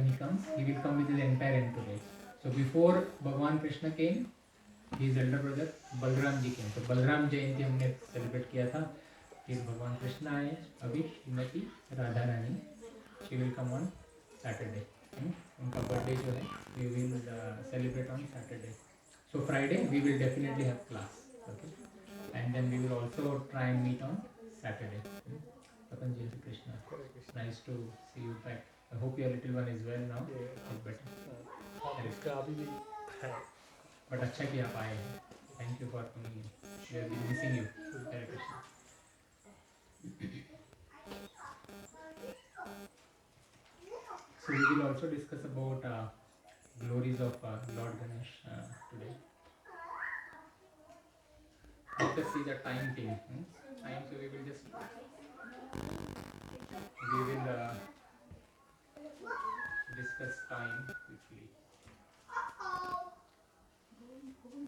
he comes, he will come with his entire entourage. So before Bhagwan Krishna came, his elder brother Balram ji came. So Balram जयंती हमने celebrate किया था. फिर भगवान कृष्ण आए. अभी Shrimati Radha Rani, she will come on Saturday. उनका birthday जो है, we will celebrate on Saturday. So Friday we will definitely have class. Okay. And then we will also try and meet on Saturday. Patanjali Krishna. Nice to see you back. I hope your little one is well now. It's better. इसका अभी भी है. But अच्छा कि आप आए हैं. Thank you for coming in. We have been missing you. Hare Krishna. So we will also discuss about glories of Lord Ganesh today. Let us see the time thing. Time, so we will just discuss time quickly.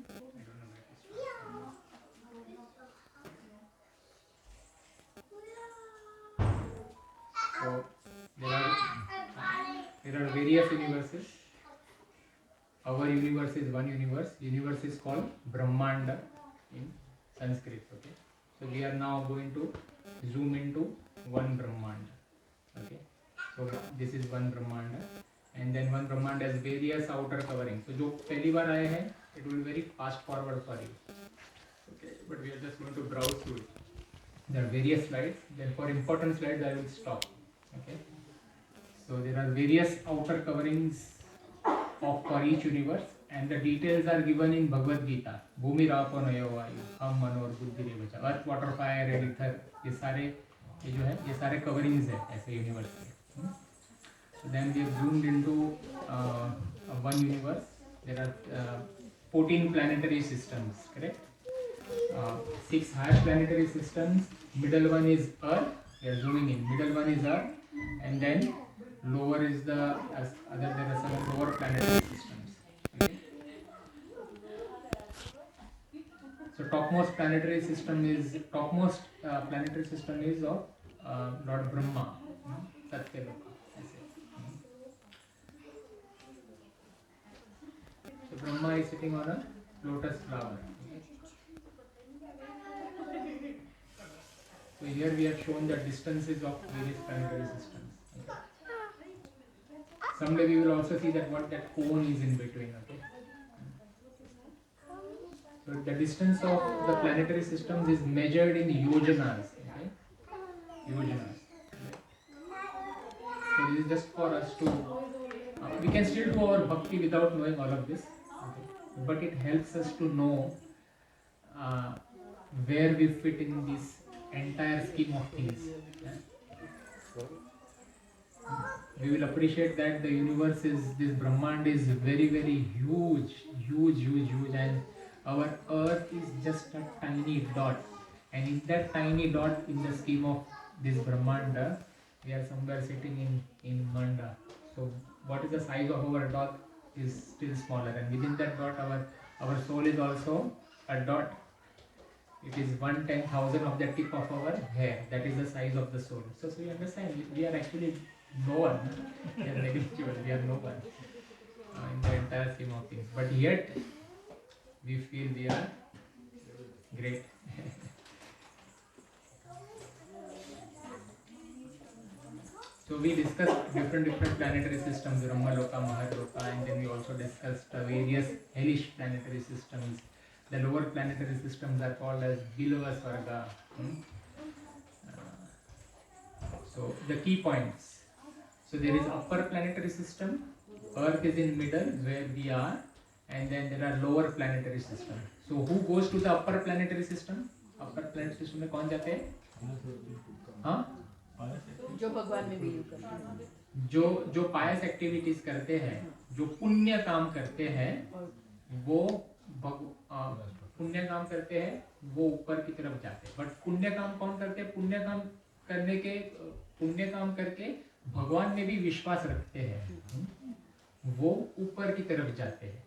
I don't know where to start. So there are various universes. Our universe is one universe. Universe is called Brahmanda in Sanskrit. Okay. So we are now going to zoom into one Brahmanda. Okay. So this is one Brahmanda, and then one Brahmanda has various outer coverings. So जो पहली बार आए हैं, it will be very fast forward for you. Okay. But we are just going to browse through it. There are various slides. Then for important slides, I will stop. Okay. So there are various outer coverings for each universe, and the details are given in Bhagavad Gita. Bhumi Rapo Nayo Vayu, Ham Manor Buddhi Revacha, Earth, Water, Fire, and Ether. ये सारे coverings है ऐसे universe के. So then we have zoomed into one universe. There are 14 planetary systems, correct? 6 higher planetary systems. Middle one is Earth. We are zooming in. Middle one is Earth, and then lower is there are 7 lower planetary systems. Okay? So topmost planetary system is of Lord Brahma, Satyaloka. So Brahma is sitting on a lotus flower. So here we have shown the distances of various planetary systems. Okay. Someday we will also see that what that cone is in between. Okay. So the distance of the planetary systems is measured in yojanas. Okay. Yojanas. So this is just for us to. We can still do our bhakti without knowing all of this. Okay. But it helps us to know where we fit in this entire scheme of things. Yeah? We will appreciate that the universe is, this Brahmand is very, very huge, and our earth is just a tiny dot. And in that tiny dot, in the scheme of this Brahmanda, we are somewhere sitting in Manda. So what is the size of our dot is still smaller, and within that dot our soul is also a dot. It is 1/10,000 of the tip of our hair. That is the size of the soul. So you understand, we are actually no one. We are negligible. We are no one in the entire scheme of things. But yet, we feel we are great. So we discussed different planetary systems, Brahmaloka, Maharloka, and then we also discussed various hellish planetary systems. The lower planetary systems are called as Bilava Svarga. So the key points. So there is upper planetary system, Earth is in middle where we are, and then there are lower planetary system. So who goes to the upper planetary system? Upper planetary system में कौन जाते हैं? हाँ? जो भगवान में believe करते हैं, जो पायस एक्टिविटीज करते हैं, जो पुण्य काम करते हैं, वो पुण्य काम करते हैं, वो ऊपर की तरफ जाते हैं. बट पुण्य काम कौन करते हैं? पुण्य काम करके भगवान में भी विश्वास रखते हैं, वो ऊपर की तरफ जाते हैं.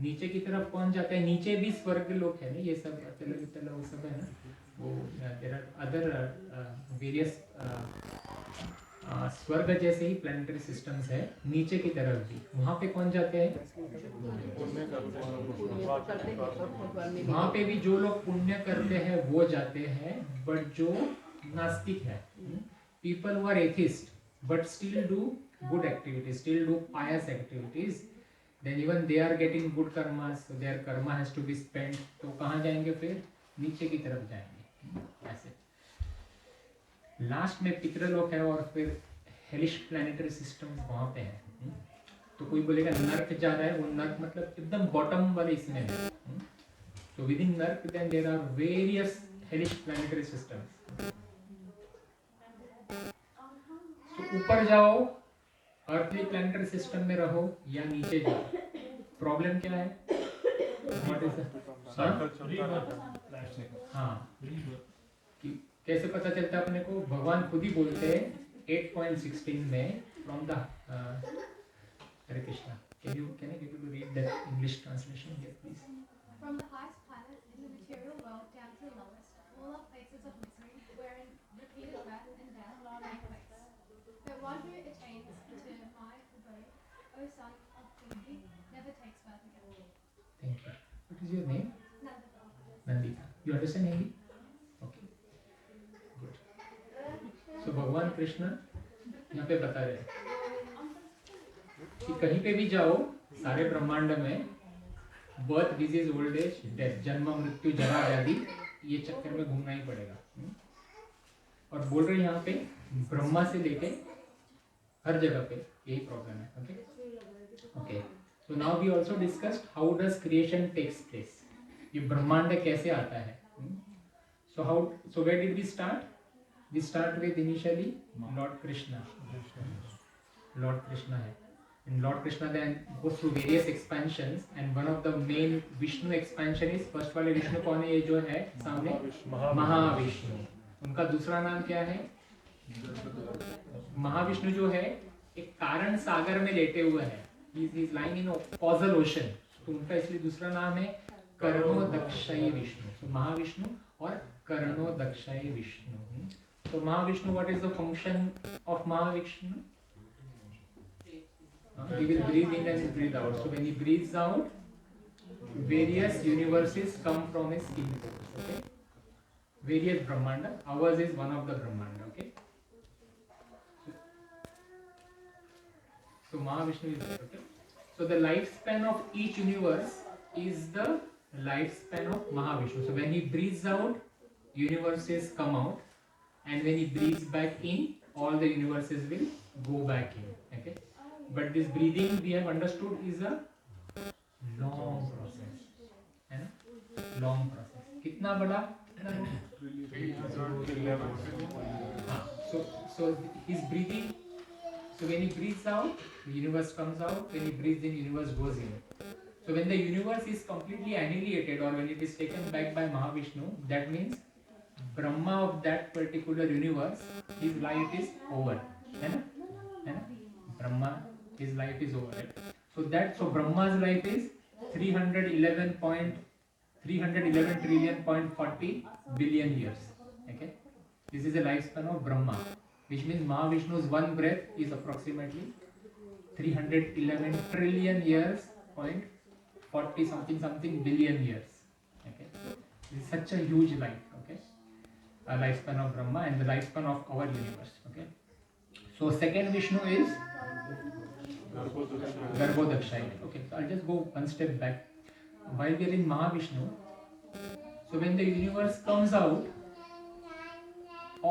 नीचे की तरफ कौन जाता है? नीचे भी स्वर्ग लोक है ना, ये सब वो सब है ना. वो there are other various स्वर्ग जैसे ही प्लानिटरी सिस्टम्स है नीचे की तरफ भी, वहाँ पे कौन जाते हैं? पुण्य तो करते हैं और भगवान में भी वहाँ पे भी जो लोग पुण्य करते हैं वो जाते हैं, बट जो नास्तिक है, people who are atheist but still do good activities, still do pious activities, then even they are getting good karma, so their karma has to be spent, तो कहाँ जाएंगे फिर? नीचे की तरफ जाएंगे। ऐसे लास्ट में पितृलोक है और फिर हेलिश प्लानिटरी सिस्टम वहाँ पे है। तो कोई बोलेगा नर्क जा रहा है, वो नर्क मतलब एकदम बॉटम वाले इसमें है। So within Nark then there are various hellish planetary systems. So ऊपर जाओ, अर्थली प्लानिटरी सिस्टम में रहो, या नीचे जाओ, प्रॉब्लम क्या है? What is the- हाँ, कि कैसे पता चलता है अपने को? भगवान खुद ही बोलते हैं 8.16 में from the Hare Krishna. Can you get to read that English translation here, please? From the highest planet in the material world down to the lowest, all are places of misery, wherein repeated birth and death take place. But one who attains to my abode, O son of Phoebe, never takes birth again. Thank you. What is your name? Nandita. Nandita. You understand Hindi? Okay. Good. So भगवान कृष्ण यहाँ पे बता रहे हैं कि कहीं पे भी जाओ सारे ब्रह्मांड में, birth, disease, old age, death, जन्म, मृत्यु, जरा, व्याधि, ये चक्कर में घूमना ही पड़ेगा। और बोल रहे यहाँ पे ब्रह्मा से लेके हर जगह पे यही प्रॉब्लम है। Okay okay, so now we also discussed how does creation takes place, ये ब्रह्मांड कैसे आता है। So where did we start? We start with initially Lord Krishna. Lord Krishna है, and Lord Krishna then goes through various expansions, and one of the main Vishnu expansion is, first वाले विष्णु कौन है? ये जो है सामने महाविष्णु। उनका दूसरा नाम क्या है? महाविष्णु जो है एक कारण सागर में लेटे हुए हैं, he is lying in a causal ocean, तो उनका इसलिए दूसरा नाम है कर्णोदक्षय विष्णु। तो महाविष्णु और कर्णोदक्षय विष्णु। तो Mahavishnu, what is the function of Mahavishnu? He will breathe in and breathe out. So when he breathes out, various universes come from his skin pores. Okay, various Brahmanda. Ours is one of the Brahmanda. Okay. So Mahavishnu is there. Okay. So the lifespan of each universe is the lifespan of Mahavishnu. So when he breathes out, universes come out, and when he breathes back in, all the universes will go back in. Okay. But this breathing we have understood is a long process, है ना? Long process. कितना बड़ा? हाँ. So his breathing. So when he breathes out, the universe comes out. When he breathes in, universe goes in. So when the universe is completely annihilated, or when it is taken back by Mahavishnu, that means Brahma of that particular universe, his life is over, है ना? है ना? Brahma, his life is over, right? So Brahma's life is 311 trillion.40 billion years. Okay, this is the lifespan of Brahma, which means Mahavishnu's one breath is approximately 311 trillion years, 40 something billion years. Okay, this is such a huge life. Okay, a lifespan of Brahma and the lifespan of our universe. Okay, so second Vishnu is Garbhodakshaya. Okay, so I'll just go one step back. While we are in Mahavishnu, so when the universe comes out,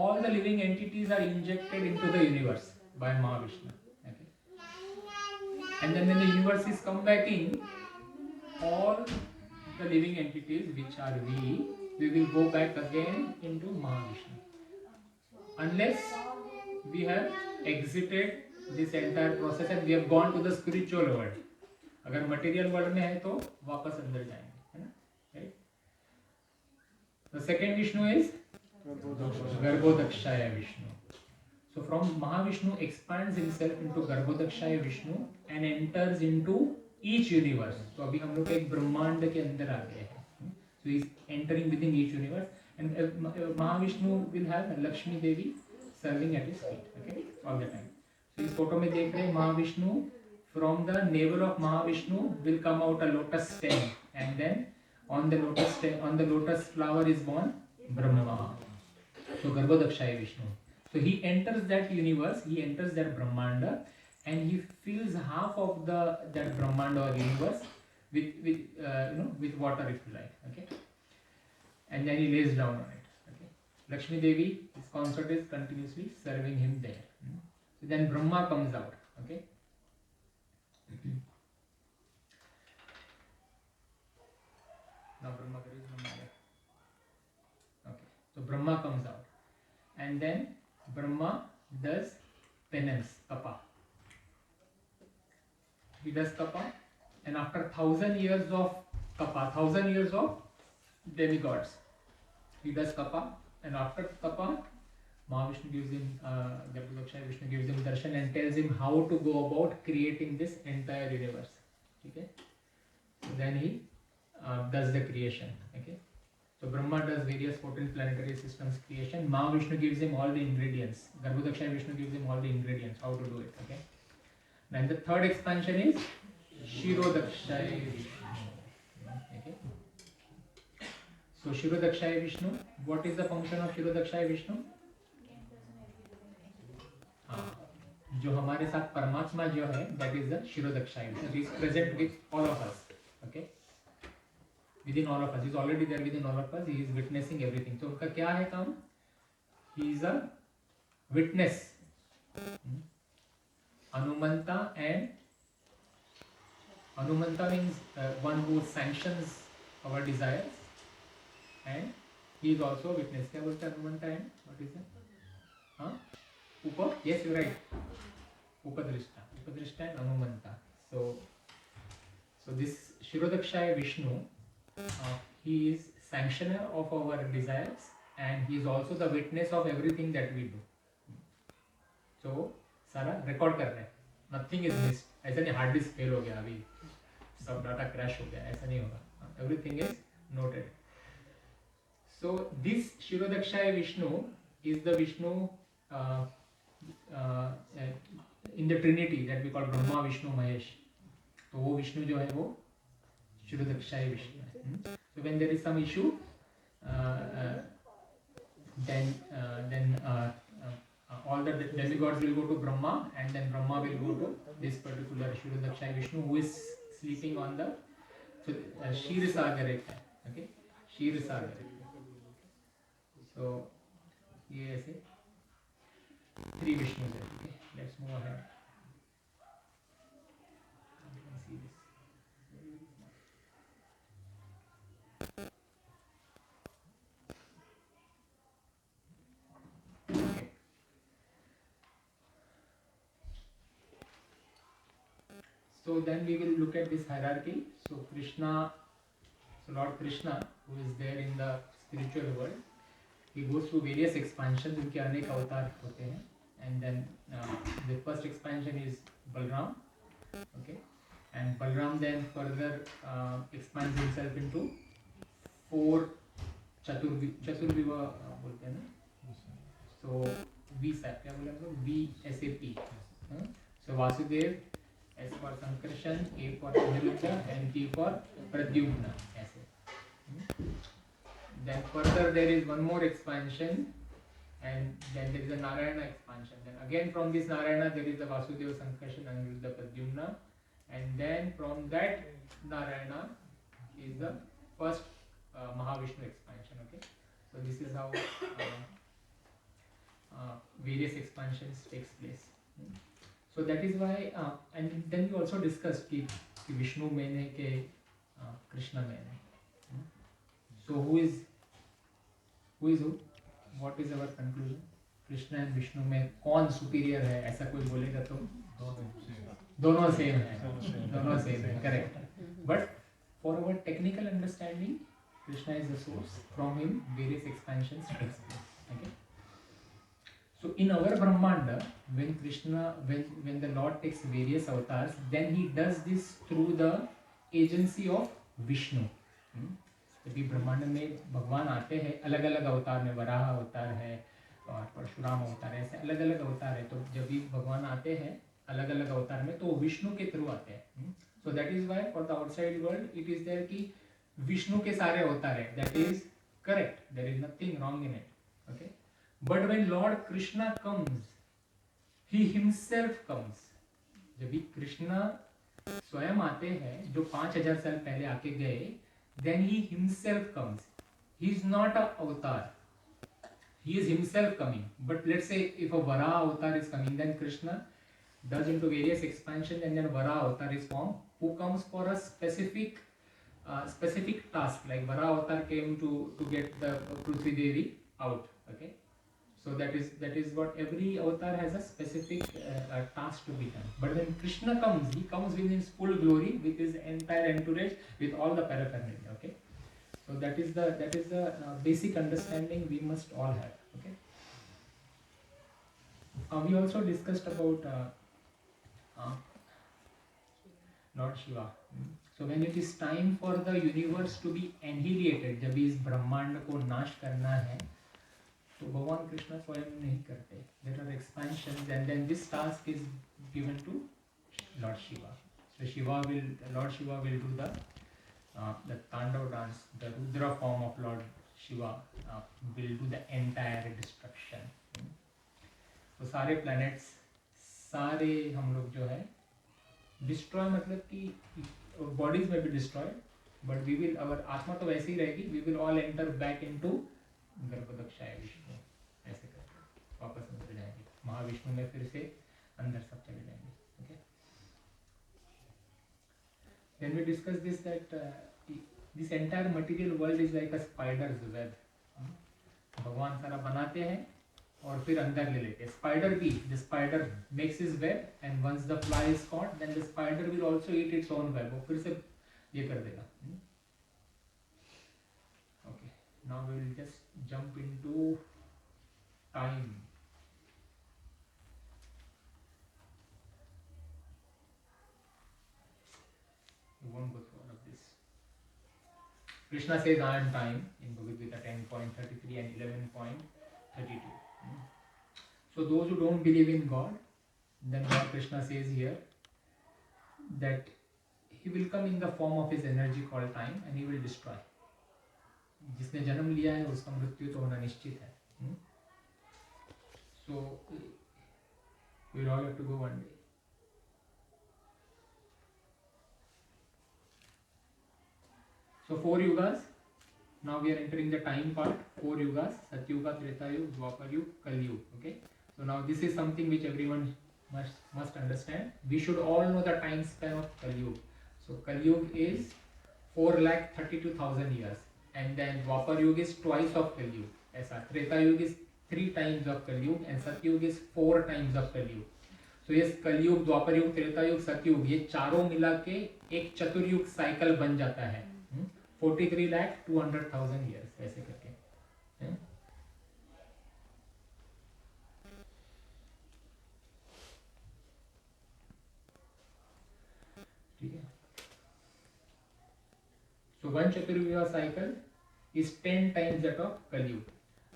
all the living entities are injected into the universe by Mahavishnu. Okay, and then when the universes come back in, all the living entities, which are we will go back again into Mahavishnu, unless we have exited this entire process and we have gone to the spiritual world. अगर material world में है तो वापस अंदर जाएंगे, है ना? Right? The second Vishnu is Garbhodakshaya Vishnu. So from Mahavishnu expands himself into Garbhodakshaya Vishnu and enters into each universe. तो अभी हम लोग एक ब्रह्मांड के अंदर आ गए हैं. So he is entering within each universe, and Mahavishnu will have Lakshmi Devi, serving at his feet, okay, all the time. So इस फोटो में देख रहे हैं Mahavishnu, from the navel of Mahavishnu will come out a lotus stem, and then on the lotus stem, on the lotus flower is born Brahma. So Garbhodakshaya Vishnu. So he enters that universe, he enters that Brahmanda, and he fills half of that Brahmanda or universe with water, if you like, okay, and then he lays down on it, okay. Lakshmi Devi, his consort, is continuously serving him there. So then Brahma comes out, okay. Now Brahma, there is Brahma there. Okay, so Brahma comes out, and then Brahma does penance, tapa. He does tapa, and after 1,000 years of tapa, 1,000 years of demigods, he does tapa, and after tapa, Mahavishnu gives him, Garbhodakshaya Vishnu gives him darshan and tells him how to go about creating this entire universe. Okay, so then he does the creation. Okay, so Brahma does various 14 planetary systems creation. Mahavishnu gives him all the ingredients. Garbhodakshaya Vishnu gives him all the ingredients, how to do it. Okay. Then the third expansion is Shirodakshaya Vishnu. Okay. So Shirodakshaya Vishnu, what is the function of Shirodakshaya Vishnu? जो हमारे साथ परमात्मा जो है, that is the Shirodakshaya Vishnu. He is present with all of us. Okay. Within all of us, he is already there within all of us. He is witnessing everything. So उनका क्या है काम? He is a witness. Anumanta, and Anumanta means one who sanctions our desires, and he is also a witness. क्या बोलते हैं Anumanta and what is that? हाँ? Upa? Yes, you're right. Upadrishta and Anumanta. So this Shirodakshaya Vishnu, he is sanctioner of our desires, and he is also the witness of everything that we do. So सारा record कर रहे हैं, nothing is missed. ऐसा नहीं hard disk fail हो गया, अभी सब डाटा क्रैश हो गया, ऐसा नहीं होगा. Everything is noted. So this Shirodakshaya Vishnu is the Vishnu in the Trinity that we call Brahma, Vishnu, Mahesh. तो वो विष्णु जो है वो Shirodakshaya Vishnu है. So when there is some issue, then all the demigods will go to Brahma, and then Brahma will go to this particular Shirodakshaya Vishnu who is sleeping on the Shir Sagar. Okay, Shir Sagar. So ये ऐसे 3 Vishnus है. Okay, let's move ahead. You can see this. Okay. So then we will look at this hierarchy. So Lord Krishna, who is there in the spiritual world, he goes through various expansions. उनके अनेक अवतार होते हैं. And then the first expansion is Balram. Okay, and Balram then further expands himself into 4 चतुर्विवाह बोलते हैं ना. So VSAP, क्या बोला हम लोग? VSAP. So Vasudev, S for Sankarshan, A for Aniruddha, and P for Pradyumna. ऐसे. Then further there is one more expansion, and then there is a Narayana expansion. Then again from this Narayana there is the Vasudeva, Sankarshan, Aniruddha, Pradyumna, and then from that Narayana is the first Mahavishnu expansion. Okay, so this is how various expansions takes place. So that is why, and then we also discussed कि Vishnu main है कि Krishna main है. So who is who? What is our conclusion? Krishna and Vishnu में कौन superior है? ऐसा कोई बोलेगा तो दोनों सेम है. दोनों सेम है, correct. But for our technical understanding, Krishna is the source. From him various expansions takes place. Okay. So in our Brahmanda, when the Lord takes various avatars, then he does this through the agency of Vishnu. जब भी ब्रह्मांड में भगवान आते हैं अलग अलग अवतार में, वराह अवतार है, और परशुराम अवतार, ऐसे अलग अलग अवतार है। तो जब भी भगवान आते हैं अलग अलग अवतार में, तो वो विष्णु के थ्रू आते हैं। So that is why for the outside world it is there कि विष्णु के सारे अवतार है, that is correct, there is nothing wrong in it. Okay, but when Lord Krishna comes, he himself comes. जब भी कृष्णा स्वयं आते हैं, जो 5000 साल पहले आके गए, then he himself comes. He is not a avatar, he is himself coming. But let's say if a Vara avatar is coming, then Krishna does into various expansion, and then Vara avatar is formed, who comes for a specific task. Like Vara avatar came to get the Prithvi Devi out. Okay, so that is what every avatar has a specific task to be done. But when Krishna comes, he comes with his full glory, with his entire entourage, with all the paraphernalia. Okay. So that is the basic understanding we must all have. Okay. We also discussed about Lord Shiva. So when it is time for the universe to be annihilated, जब इस ब्रह्मांड को नाश करना है, तो भगवान कृष्ण स्वयं नहीं करते. There are expansions, and then this task is given to Lord Shiva. So Lord Shiva will do the Tandav dance, the Rudra form of Lord Shiva will do the entire destruction. तो सारे planets, सारे हम लोग जो है destroy, मतलब कि bodies में भी destroyed, but we will, our आत्मा तो वैसे ही रहेगी, we will all enter back into गर्भदक्षाय Vishnu, ऐसे करके वापस अंदर जाएंगे, महाविष्णु में फिर से अंदर सब चले जाएंगे. Okay. Then we discussed this that this entire material world is like a spider's web. भगवान सारा बनाते हैं और फिर अंदर ले लेते हैं. Spider भी, the spider makes his web, and once the fly is caught, then the spider will also eat its own web. वो फिर से ये कर देगा. Okay. Now we will just jump into time. We won't go through all of this. Krishna says I am time in Bhagavad Gita 10.33 and 11.32. So those who don't believe in God, then Lord Krishna says here that he will come in the form of his energy called time, and he will destroy. जिसने जन्म लिया है उसका मृत्यु तो होना निश्चित है. So we will all have to go one day. So 4 yugas. Now we are entering the time part. 4 yugas: Satyuga, Treta Yuga, Dwapar Yuga, Kali Yuga. Okay. So now this is something which everyone must understand. We should all know the time span of Kali Yuga. So Kali Yuga is 4,32,000 years, and then Dwapar Yuga is twice of Kali Yuga. ऐसा Treta Yuga is 3 times of Kali Yuga, and Satyuga is 4 times of Kali Yuga. So yes, Kali Yuga, Dwapar Yuga, Treta Yuga, Satyuga, ये चारों मिला के एक चतुर्युग cycle बन जाता है. 43,200,000 years ऐसे करके. ठीक है. So one chaturyuga cycle is 10 times that of कलयुग.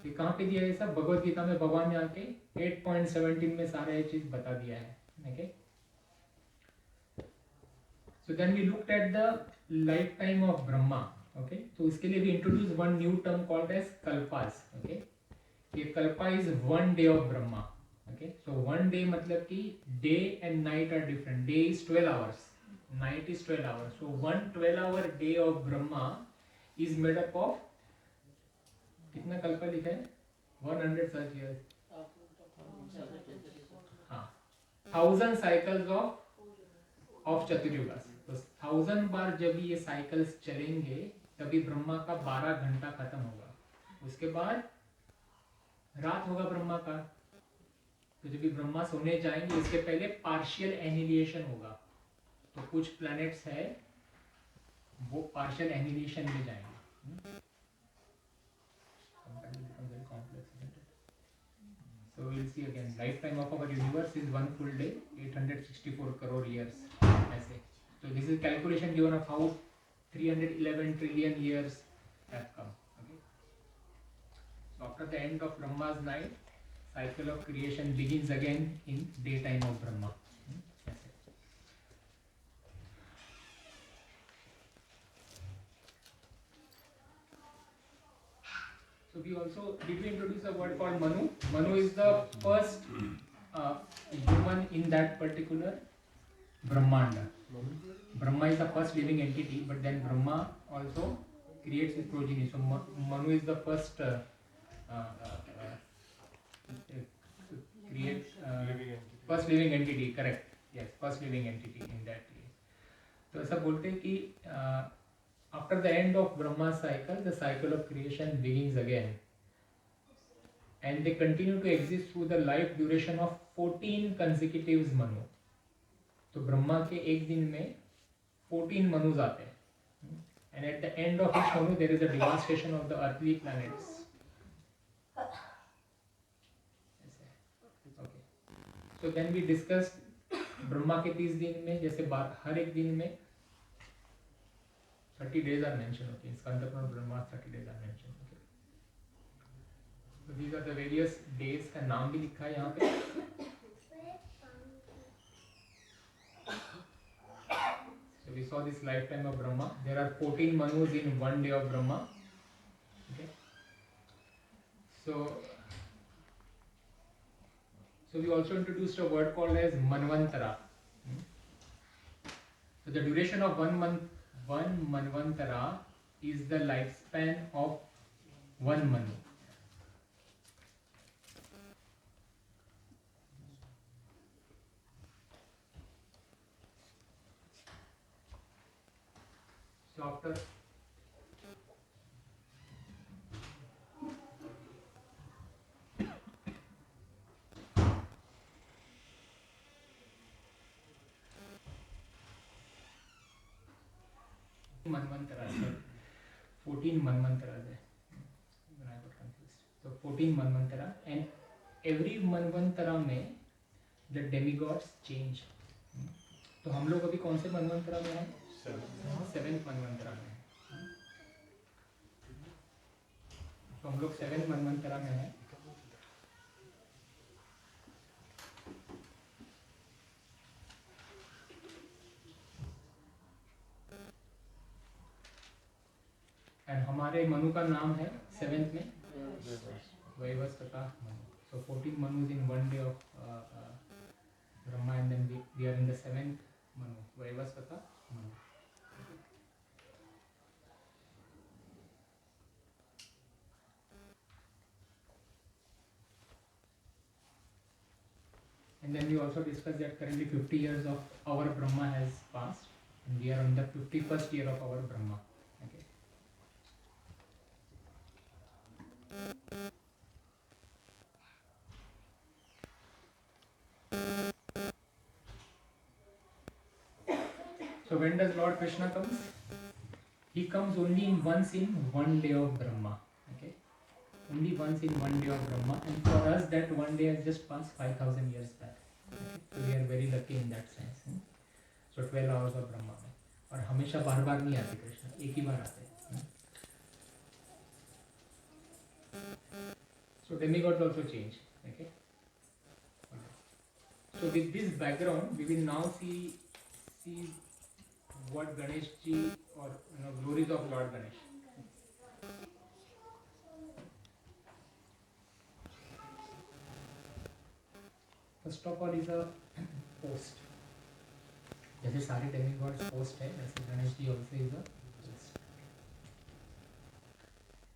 ये कहाँ पे दिया है सब? भगवत गीता में भगवान ने आके 8.17 में सारा ये चीज बता दिया है. Okay. So then we looked at the lifetime of Brahma. Okay. तो उसके लिए we introduced one new term called as kalpas. Okay. ये kalpa is one day of Brahma. Okay. So one day मतलब कि day and night are different. Day is 12 hours. Night is 12 hours. So one 12-hour day of Brahma is made up of कितना कल्पा लिखा है? 100 such years. हाँ. 1000 cycles of Chaturyugas. तो 1000 बार जब ये cycles चलेंगे तभी ब्रह्मा का 12 घंटा खत्म होगा. उसके बाद रात होगा ब्रह्मा का. तो जब भी ब्रह्मा सोने जाएंगे इसके पहले पार्शियल एनिहिलेशन होगा. तो कुछ प्लैनेट्स है वो पार्शियल एनिहिलेशन में जाएंगे. So we will see again. Lifetime of our universe is one full day, 864 crore years. ऐसे. So this is calculation given of how 311 trillion years have come. Okay. So after the end of Brahma's night, cycle of creation begins again in daytime of Brahma. That's it. So we also did we introduce a word called Manu? Manu is the first human in that particular Brahmanda. Brahma is the first living entity, but then Brahma also creates his progeny. So Manu is the first create first living entity. Correct. Yes, first living entity in that case. तो ऐसा बोलते हैं कि after the end of Brahma's cycle, the cycle of creation begins again, and they continue to exist through the life duration of 14 consecutive Manu. तो ब्रह्मा के एक दिन में 14 Manus आते हैं, and at the end of each Manu there is a devastation of the earthly planets. Okay. So then we discussed Brahma के 30 दिन में जैसे हर एक दिन में 30 days are mentioned. Okay, in Skandapurana Brahma 30 days are mentioned. Okay. So these are the various days का नाम भी लिखा है यहाँ पे. So we saw this lifetime of Brahma. There are 14 Manus in one day of Brahma. Okay. So we also introduced a word called as Manvantara. So the duration of one Manvantara is the lifespan of one Manu. So after Manvantaras, 14 Manvantaras hai. When I got confused. So 14 Manvantara, and every Manvantara में the demigods change. तो हम लोग अभी कौन से मनवंतरा में हैं? 7th मनवंतरा में हैं. तो हम लोग 7th मनवंतरा में हैं. एंड हमारे मनु का नाम है 7th में वैवस्वता Manu. So 14 Manus in one day of Brahma, and then we are in the 7th Manu, Vaivasvata Manu. And then we also discussed that currently 50 years of our Brahma has passed, and we are in the 51st year of our Brahma. Okay. So when does Lord Krishna comes? He comes only once in one day of Brahma. Okay, only once in one day of Brahma, and for us that one day has just passed 5,000 years back. Okay? So we are very lucky in that sense. So 12 hours of Brahma में, और हमेशा बार बार नहीं आते कृष्ण, एक ही बार आते. So demigods also change. Okay. So with this background, we will now see what Ganesh ji, or glories of Lord Ganesh. First of all is a post. जैसे सारे demigods post है, वैसे Ganesh ji also is a post.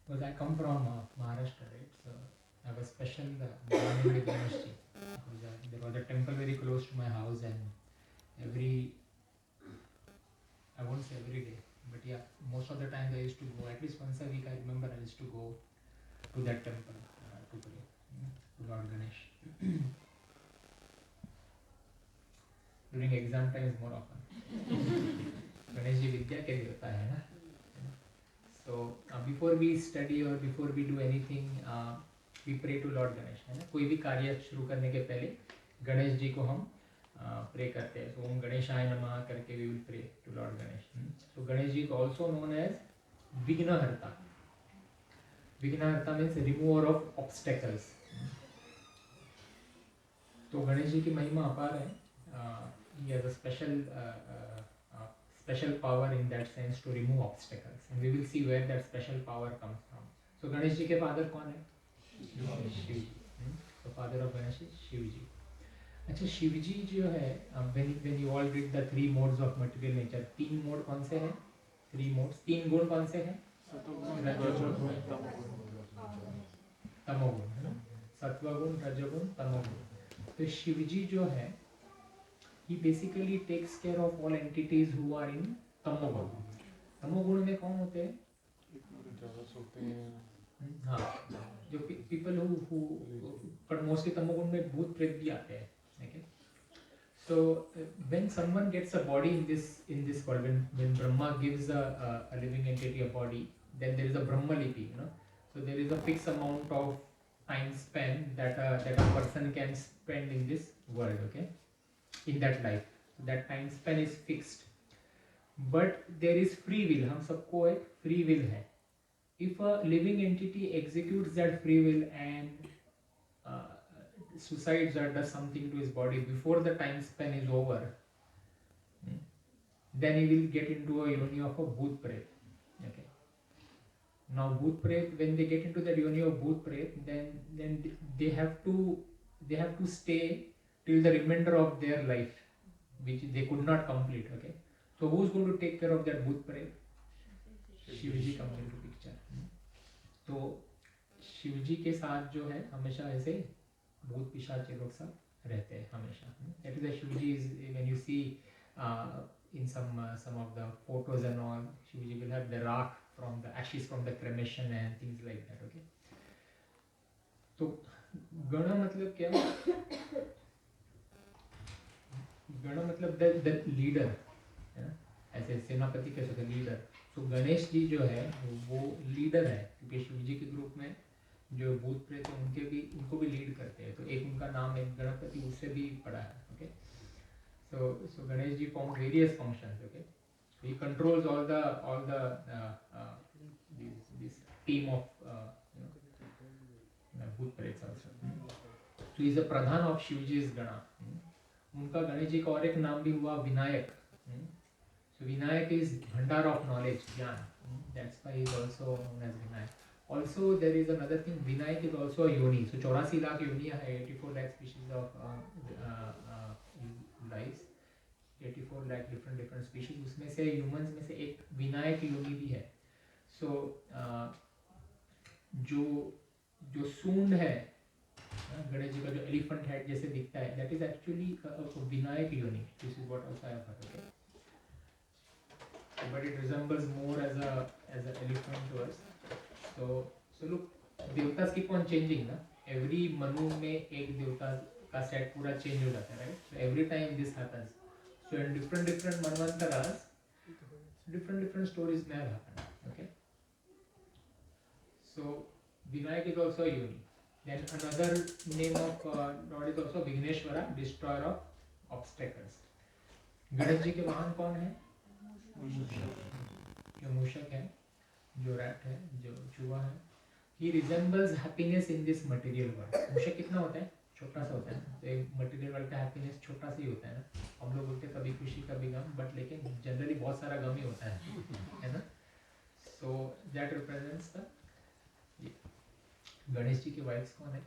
Because I come from Maharashtra, right? So I was special born with Ganesh ji. There was a temple very close to my house, and I won't say every day, but yeah, most of the time I used to go, at least once a week. I remember I used to go to that temple to pray to Lord Ganesh. During exam times more often. Ganesh ji vidya ke liye hota hai na. So before we study or before we do anything, we pray to Lord Ganesh. है ना, कोई भी कार्य शुरू करने के पहले गणेश जी को हम प्रे करते हैं. So ओम गणेशाय नमः करके we will pray to Lord Ganesh. So Ganesh ji is also known as Vignaharta. Vignaharta means remover of obstacles. तो गणेश जी की महिमा अपार है. He has a special power in that sense to remove obstacles, and we will see where that special power comes from. So Ganesh ji के father कौन है? शिव जी. So father of Ganesh is Shiv जी. अच्छा, शिव जी जो है, when you all read the three modes of material nature, तीन mode कौन से हैं? Three modes, तीन गुण कौन से हैं? रजोगुण, तमोगुण, है ना? सत्वगुण, रजोगुण, तमोगुण. तो शिव जी जो है, he basically takes care of all entities who are in तमोगुण. तमोगुण में कौन होते हैं? हाँ, जो people who but mostly तमोगुण में भूत प्रेत भी आते हैं. Okay? So when someone gets a body in this world, when Brahma gives a living entity a body, then there is a Brahma Lipi, you know. So there is a fixed amount of time span that a person can spend in this world, okay, in that life. So that time span is fixed, but there is free will. हम सबको एक free will है. If a living entity executes that free will and suicides or does something to his body before the time span is over, then he will get into a yoni of a bhoot pret. Okay. Now bhoot pret, when they get into that yoni of bhoot pret, then they have to stay till the remainder of their life, which they could not complete. Okay. So who's going to take care of that bhoot pret? Shivji comes into picture. तो शिवजी के साथ जो है हमेशा ऐसे भूत पिशाच ये लोग सब रहते हैं हमेशा. That is why Shivji is, when you see in some of the photos and all, Shivji will have the rock from the ashes from the cremation and things like that. Okay. तो गण मतलब क्या? गण मतलब the leader, है ना? ऐसे सेनापति कह सकते हैं, लीडर. तो गणेश जी जो है वो लीडर है, क्योंकि शिवजी के ग्रुप में जो भूत प्रेत है उनको भी लीड करते हैं. तो एक उनका नाम है गणपति, उससे भी पड़ा है. Okay. So Ganesh ji perform various functions. Okay. He controls all the this team of भूत प्रेत also. So he is a Pradhan of शिवजी's गणा. उनका गणेश जी का और एक नाम भी हुआ Vinayak. So Vinayak is bhandar of knowledge, jnana. That's why he is also known as Vinayak. Also there is another thing, Vinayak is also a yoni. So 84 lakh yoniयाँ है, 84 lakh species of lives, 84 lakh different species. उसमें से humans में से एक विनायक योनि भी है. So जो सूंड है गणेश जी का, जो एलिफेंट हेड जैसे दिखता है, that is actually a Vinayak योनि. This is what also I have heard. Okay? But it resembles more as an elephant to us. So look, देवतास keep on changing ना. Every मनु में एक देवता का सेट पूरा चेंज हो जाता है, right? So every time this happens. So in different manvantaras, different stories may have happened. Okay. So Vinayak is also a yoni. Then another name of Lord is also Vigneshwara, destroyer of obstacles. Ganesh ji के वाहन कौन है? जो मूषक है, जो rat है, जो चूहा है. He resembles happiness in this material world. मूषक कितना होता है? छोटा सा होता है. तो एक मटेरियल वर्ल्ड का हैप्पीनेस छोटा सा ही होता है ना. हम लोग बोलते हैं कभी खुशी कभी गम, बट लेकिन जनरली बहुत सारा गम ही होता है ना. So that represents the. Ganesh ji की वाइफ्स कौन है?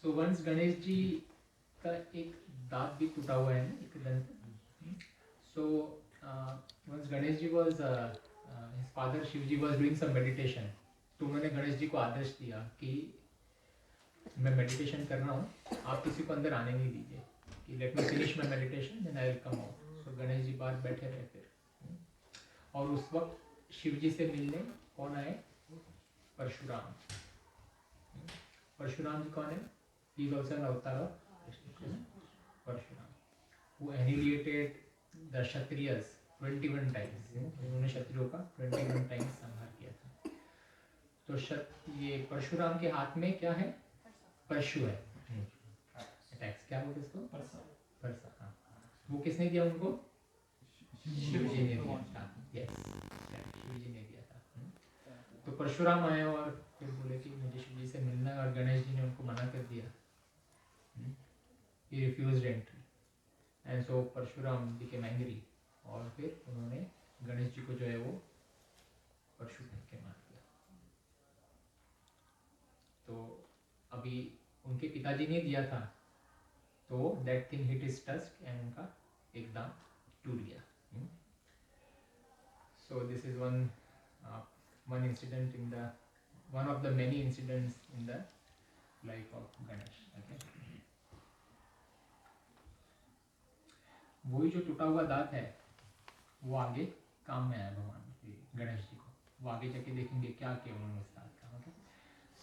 सो वंस गणेश जी का एक दांत भी टूटा हुआ है ना, एक दंत. So once Ganesh ji was his father Shivji was doing some meditation. तो उन्होंने गणेश जी को आदेश दिया कि मैं मेडिटेशन कर रहा हूँ, आप किसी को अंदर आने नहीं दीजिए, कि let me finish my meditation then I will come out. So Ganesh ji बाहर बैठे रहे फिर. और उस वक्त शिवजी से मिलने कौन आए? परशुराम. परशुराम जी कौन है? He is also an avatar of Parshuram, who annihilated the Kshatriyas 21 times. उन्होंने क्षत्रियों का 21 times संहार किया था. तो ये परशुराम के हाथ में क्या है? परशु है. अटैक्स क्या बोलते इसको? परसा. हाँ. वो किसने दिया उनको? शिवजी ने दिया था. यस, शिवजी ने दिया था. तो परशुराम आए और फिर बोले कि मुझे शिव जी से मिलना है, और गणेश जी ने उनको मना कर दिया. He refused entry, and so Parshuram became angry, और फिर उन्होंने गणेश जी को जो है वो परशु फेंक के मार दिया. तो अभी उनके पिताजी ने दिया था, तो that thing hit his tusk and उनका एक दांत टूट गया. So this is one incident in the one of the many incidents in the life of Ganesh. Okay. वही जो टूटा हुआ दांत है वो आगे काम में आया भगवान गणेश जी को. वो आगे जाके देखेंगे क्या किया उन्होंने उस दांत का. Okay.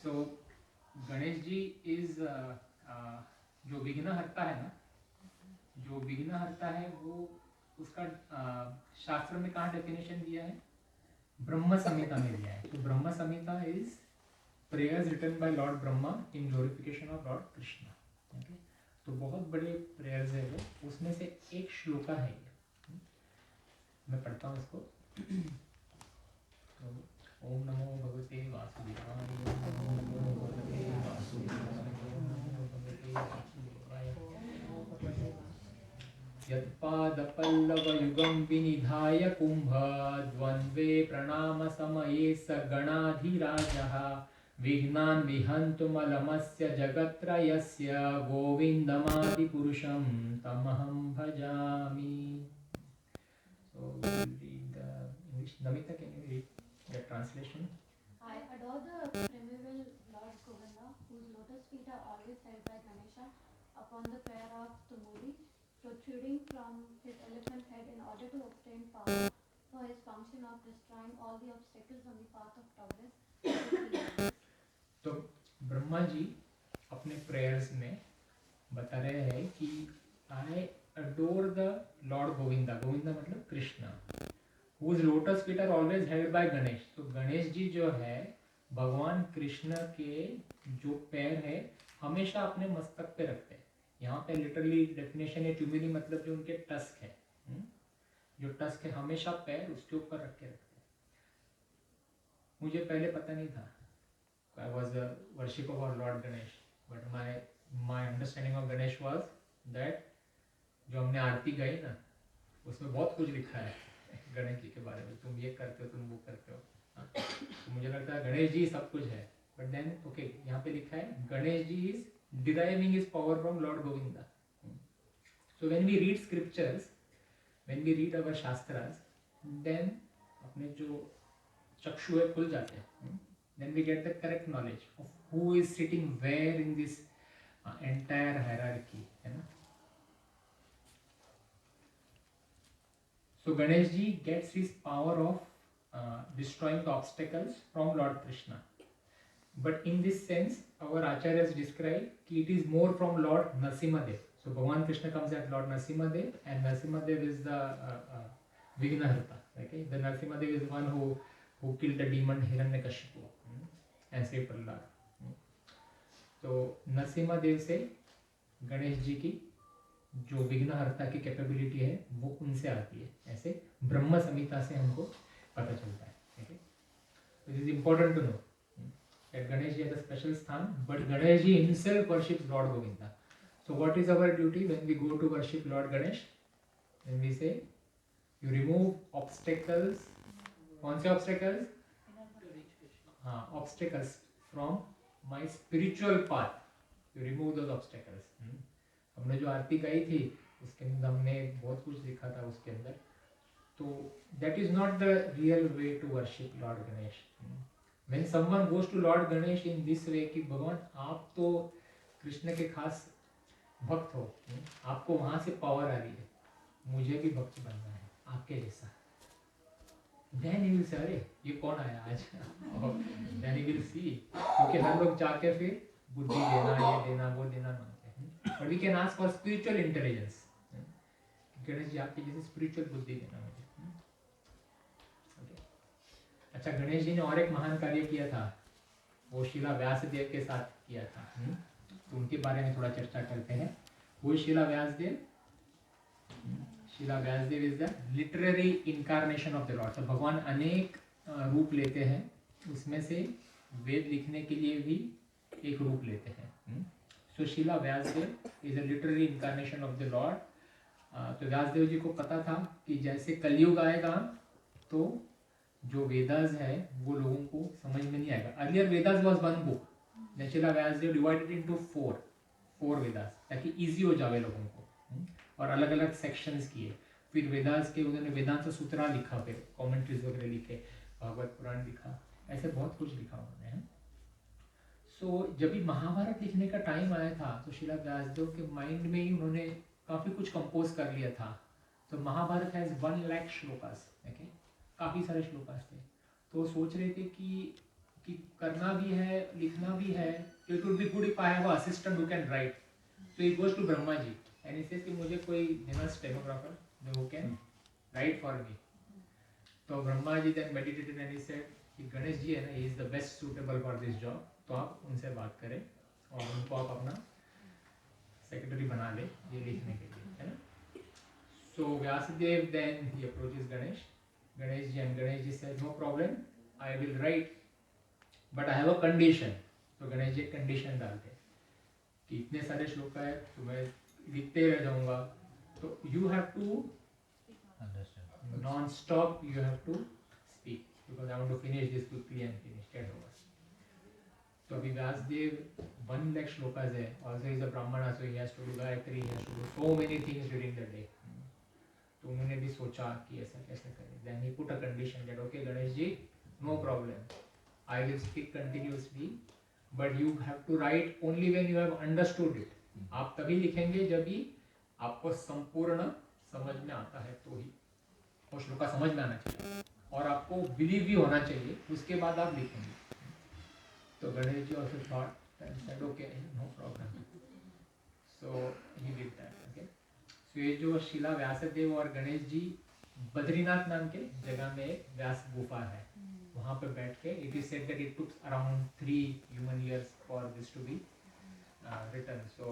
So Ganesh ji is जो विघ्नहर्ता है ना, जो विघ्नहर्ता है वो उसका शास्त्र में कहाँ डेफिनेशन दिया है? ब्रह्म संहिता में दिया है. तो Brahma Samhita is prayers written by lord Brahma in glorification of lord Krishna. Okay. तो बहुत बड़े प्रेयर्स है वो, उसमें से एक श्लोका है ये. मैं पढ़ता हूँ इसको. ओम नमो भगवते वासुदेवाय. ओम नमो भगवते वासुदेवाय. ओम नमो भगवते वासुदेवाय. यत्पादपल्लवयुगं विनिधाय कुम्भद्वन्द्वे प्रणामसमये स गणाधिराजः विघ्नान् विहन्तुमलमस्य जगत्त्रयस्य गोविन्दमादिपुरुषं तमहं भजामि. So we will read the English. Namita, can you read the translation? I adore the primeval Lord Govinda, whose lotus feet are always held by Ganesha upon the prayer of Tumuli, protruding from his elephant head in order to obtain power for his function of destroying all the obstacles on the path of progress. तो ब्रह्मा जी अपने prayers में बता रहे हैं कि I adore the Lord Govinda. Govinda मतलब Krishna. whose lotus feet are always held by Ganesh. तो गणेश जी जो है भगवान कृष्ण के जो पैर है हमेशा अपने मस्तक पे रखते हैं. यहाँ पे लिटरली डेफिनेशन है ट्यूमिनी मतलब जो उनके टस्क है, जो टस्क है हमेशा पैर उसके ऊपर रख के रखते हैं. मुझे पहले पता नहीं था. I was a worshipper of our Lord Ganesh, but my understanding of Ganesh was that जो हमने आरती गाई ना उसमें बहुत कुछ लिखा है गणेश जी के बारे में. तुम ये करते हो, तुम वो करते हो. तो मुझे लगता है गणेश जी सब कुछ है. बट देन ओके, यहाँ पे लिखा है Ganesh ji is deriving his power from lord Govinda. So when we read scriptures, when we read our shastras, then अपने जो चक्षु है खुल जाते हैं. Then we get the correct knowledge of who is sitting where in this entire hierarchy, है ना. So Ganesh ji gets his power of destroying the obstacles from Lord Krishna. But in this sense, our acharyas describe कि it is more from Lord Nrsimhadev. So Bhagwan Krishna comes at Lord Nrsimhadev, and Nrsimhadev is the Vignaharta. Okay, the Nrsimhadev is one who killed the demon Hiranyakashipu and saved Prahlad. तो नरसिम्हा से गणेश जी की जो विघ्नहर्ता की capability है वो उनसे आती है. ऐसे ब्रह्म संहिता से हमको पता चलता है. It is important to know that Ganesh ji has a special sthan, but Ganesh ji himself worships lord Govinda. So what is our duty when we go to worship Lord Ganesh? When we say you remove obstacles. कौन से ऑब्स्टेकल्स? हाँ, obstacles from my spiritual path. You remove those obstacles. हमने जो आरती गाई थी उसके अंदर हमने बहुत कुछ लिखा था उसके अंदर. तो that is not the real way to worship Lord Ganesh. When someone goes to Lord Ganesh in this way कि भगवान आप तो कृष्ण के खास भक्त हो, आपको वहां से पावर आ रही है, मुझे भी भक्त बनना है आपके जैसा. Then he will say, अरे ये कौन आया आज? Then he will see, क्योंकि हर लोग जाके फिर बुद्धि देना, ये देना, वो देना मांगते हैं. But we can ask for spiritual intelligence. Ganesh ji आपकी जैसे spiritual बुद्धि देना मुझे. Okay. अच्छा, गणेश जी ने और एक महान कार्य किया था, वो शिला व्यासदेव के साथ किया था. तो उनके बारे में थोड़ा चर्चा करते हैं. वो Shila Vyasadev is the literary incarnation of the Lord. तो भगवान अनेक रूप लेते हैं उसमें से वेद लिखने के लिए भी एक रूप लेते हैं. सो Shila Vyasadev is a literary incarnation of the Lord. तो व्यासदेव जी को पता था कि जैसे कलयुग आएगा तो जो वेदास है वो लोगों को समझ में नहीं आएगा. Earlier Vedas was one book. Then Shrila Vyasadev divided into four Vedas ताकि इजी हो जावे लोगों को. और अलग अलग सेक्शंस किए. फिर वेदास के उन्होंने वेदांत सूत्रा लिखा, फिर कमेंट्रीज वगैरह लिखे, भागवत पुराण लिखा, ऐसे बहुत कुछ लिखा उन्होंने. सो जब भी महाभारत लिखने का टाइम आया था तो शिला व्यासदेव के माइंड में ही उन्होंने काफ़ी कुछ कंपोज कर लिया था. तो महाभारत हैज़ 1 लाख श्लोकास. ओके, काफ़ी सारे श्लोकास थे. तो वो सोच रहे थे कि करना भी है, लिखना भी है. It would be good if I have a assistant who can write. So he goes to Brahma ji and he says कि मुझे कोई देना stenographer who can write for me. तो Brahma ji then meditated and he said कि गणेश जी है ना, he is the best suitable for this job. तो आप उनसे बात करें और उनको आप अपना सेक्रेटरी बना ले ये लिखने के लिए, है ना. So Vyasadev then he approaches Ganesh ji and Ganesh ji said no problem, I will write but I have a condition. तो गणेश जी एक कंडीशन डालते कि इतने सारे श्लोक है तो मैं लिखते रह जाऊंगा. तो you have to non stop, you have to speak because I want to finish this quickly and finish get over. तो अभी व्यासदेव 1 lakh श्लोकास है. Also is a Brahmin, so he has to do Gayatri, he has to do so many things during the day. तो उन्होंने भी सोचा कि ऐसा कैसे करें. Then he put a condition that okay Ganesh ji, no problem, I will speak continuously but you have to write only when you have understood it. आप तभी लिखेंगे जब भी आपको संपूर्ण समझ में आता है, तो ही वो श्लोका समझ में आना चाहिए और आपको बिलीव भी होना चाहिए, उसके बाद आप लिखेंगे. तो गणेश जी also thought and said okay, no problem. So he did that. Okay. So ये जो शिला व्यासदेव और गणेश जी बद्रीनाथ नाम के जगह में एक व्यास गुफा है, वहाँ पे बैठ के it is said that it took around 3 human years for this to be written. So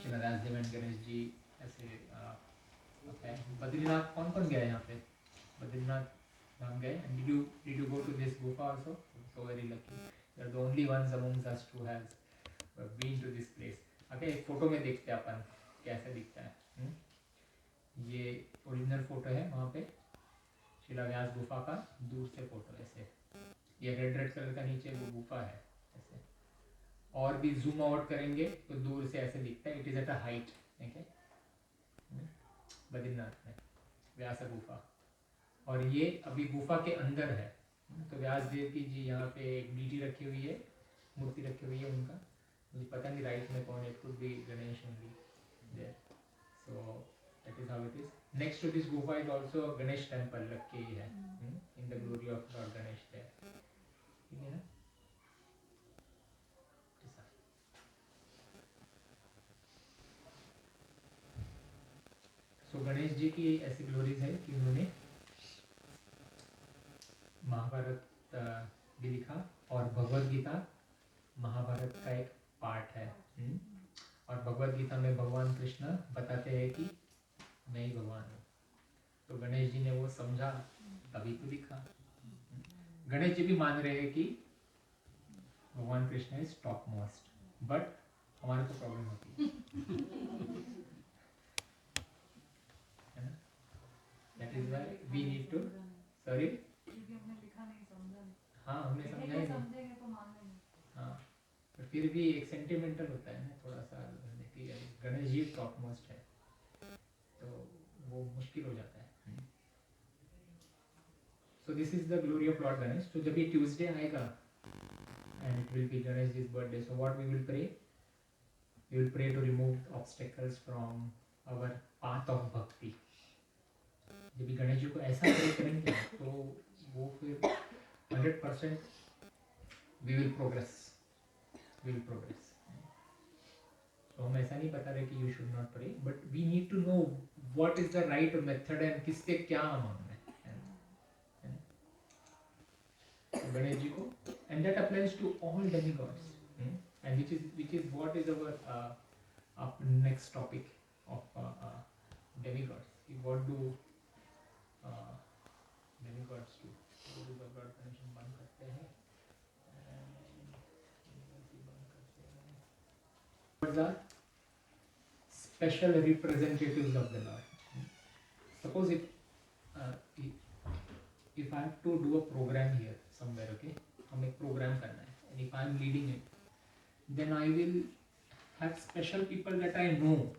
Shila Vyasdev and Ganesh जी ऐसे okay. बद्रीनाथ कौन कौन गया यहाँ पे? बद्रीनाथ हम गए. And did you go to this gufa also? So very lucky. You are the only ones amongst us who has been to this place. Okay, एक photo में देखते हैं अपन कैसा दिखता है. ये ओरिजिनल फोटो है वहाँ पे शिला व्यास गुफा का. दूर से फोटो ऐसे, ये रेड कलर का नीचे वो गुफा है ऐसे. और भी जूम आउट करेंगे तो दूर से ऐसे दिखता है. It is at a height. ठीक है, बद्रीनाथ में व्यास गुफा. और ये अभी गुफा के अंदर है. तो व्यासदेव की जी यहाँ पे एक डीटी रखी हुई है, मूर्ति रखी हुई है उनका. मुझे पता नहीं राइट में कौन है, it could be Ganesh only there. So that is how it is. Next to this गुफा इज आल्सो गणेश टेंपल रखी ही है in the glory of Lord Ganesh there. ठीक है ना. सो गणेश जी की ऐसी ग्लोरीज है कि उन्होंने महाभारत भी लिखा और भगवत गीता महाभारत का एक पार्ट है. और भगवत गीता में भगवान कृष्ण बताते हैं कि मैं ही भगवान हूँ. तो गणेश जी ने वो समझा तभी तो लिखा. गणेश जी भी मान रहे हैं कि भगवान Krishna is top most, but हमारे को प्रॉब्लम होती है ना. That is why we need to sorry. हाँ, हमने समझा ही नहीं. हाँ, पर फिर भी एक सेंटिमेंटल होता है ना थोड़ा सा कि गणेश जी टॉप मोस्ट है, तो वो मुश्किल हो जाता है. So this is the glory of Lord Ganesh. तो जब ये ट्यूसडे आएगा and it will be Ganesh ji's birthday, so what we will pray, we will pray to remove obstacles from our path of bhakti. जब भी गणेश जी को ऐसा प्रे करेंगे तो वो फिर 100% we will progress. तो हम ऐसा नहीं बता रहे कि you should not pray, but we need to know what is the right method and किससे क्या मांगना है. गणेश जी को, and that applies to all demigods, and which is what is our next topic of demigods. What do demigods do? What is the God mentioned? Demigods are special representatives of the Lord. Suppose if I have to do a program here somewhere, okay, हम एक program करना है, and if I am leading it, then I will have special people that I know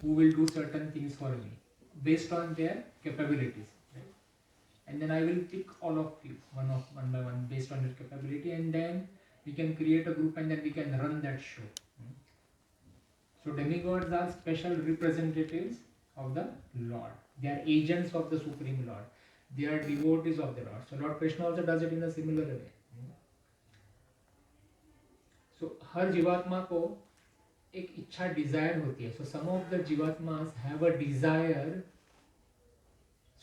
who will do certain things for me based on their capabilities, right? And then I will pick all of you one by one based on your capability, and then we can create a group and then we can run that show. So demigods are special representatives of the Lord. They are agents of the Supreme Lord. They are devotees of the Lord. So Lord Krishna also does it in a similar way. So हर जीवात्मा को एक इच्छा Dzire होती है. So some of the जीवात्मास have a desire.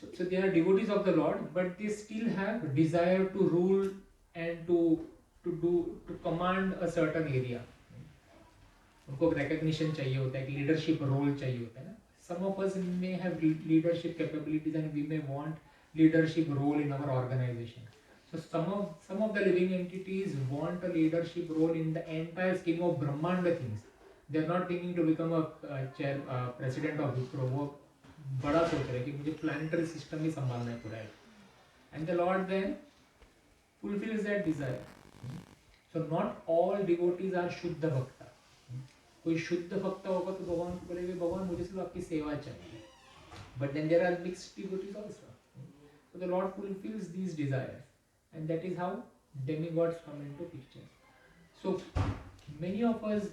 So they are devotees of the Lord, but they still have desire to rule and to command a certain area. उनको recognition चाहिए होता है, एक leadership role चाहिए होता है ना. Some of us may have leadership capabilities and we may want leadership role in our organization. So some of the living entities want a leadership role in the entire scheme of Brahmanda things. They are not thinking to become a president of Wipro. वो बड़ा सोच रहे हैं कि मुझे planetary system ही संभालना है पूरा. And the Lord then fulfills that desire. So not all devotees are Shuddha Bhakta. कोई शुद्ध भक्त होगा तो भगवान को बोलेंगे भगवान मुझे सिर्फ आपकी सेवा चाहिए. But then there are mixed devotees also. So the Lord fulfills these desires, and that is how demigods come into picture. So many of us